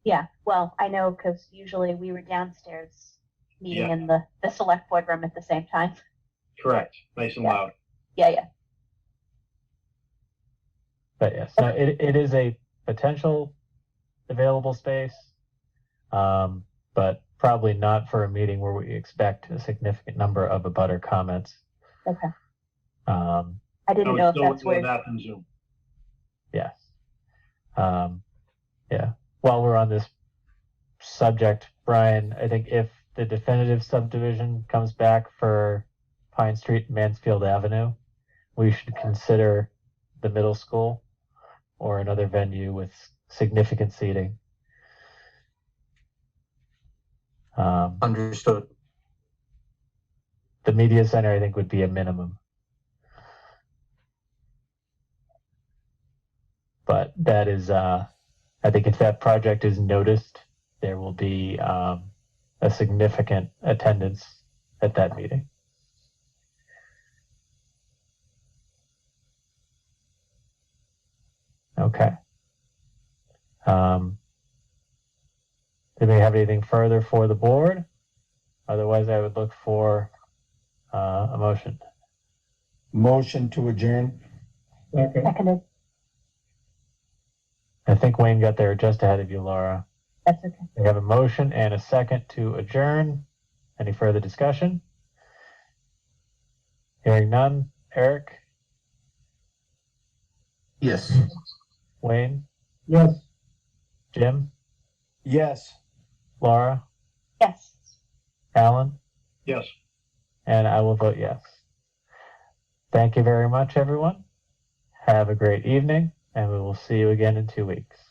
[SPEAKER 8] Yeah, well, I know because usually we were downstairs meeting
[SPEAKER 4] Yeah.
[SPEAKER 8] in the select board room at the same time.
[SPEAKER 4] Correct, nice and
[SPEAKER 8] Yeah.
[SPEAKER 4] loud.
[SPEAKER 8] Yeah.
[SPEAKER 1] But yes, no, it is a potential available space, but probably not for a meeting where we expect a significant number of abutter comments.
[SPEAKER 8] Okay.
[SPEAKER 1] I
[SPEAKER 8] I didn't know if that's where.
[SPEAKER 4] That in Zoom.
[SPEAKER 1] Yes. Yeah. While we're on this subject, Brian, I think if the definitive subdivision comes back for Pine Street and Mansfield Avenue, we should consider the middle school or another venue with significant seating.
[SPEAKER 2] Understood.
[SPEAKER 1] The media center, I think, would be a minimum. But that is, I think if that project is noticed, there will be a significant attendance at that meeting. Okay. Do we have anything further for the board? Otherwise, I would look for a motion.
[SPEAKER 5] Motion to adjourn.
[SPEAKER 7] Second.
[SPEAKER 8] Seconded.
[SPEAKER 1] I think Wayne got there just ahead of you, Laura.
[SPEAKER 8] That's okay.
[SPEAKER 1] We have a motion and a second to adjourn. Any further discussion? Hearing none. Eric,
[SPEAKER 6] Yes.
[SPEAKER 1] Wayne,
[SPEAKER 7] Yes.
[SPEAKER 1] Jim,
[SPEAKER 5] Yes.
[SPEAKER 1] Laura,
[SPEAKER 8] Yes.
[SPEAKER 1] Alan,
[SPEAKER 4] Yes.
[SPEAKER 1] and I will vote yes. Thank you very much, everyone. Have a great evening, and we will see you again in 2 weeks.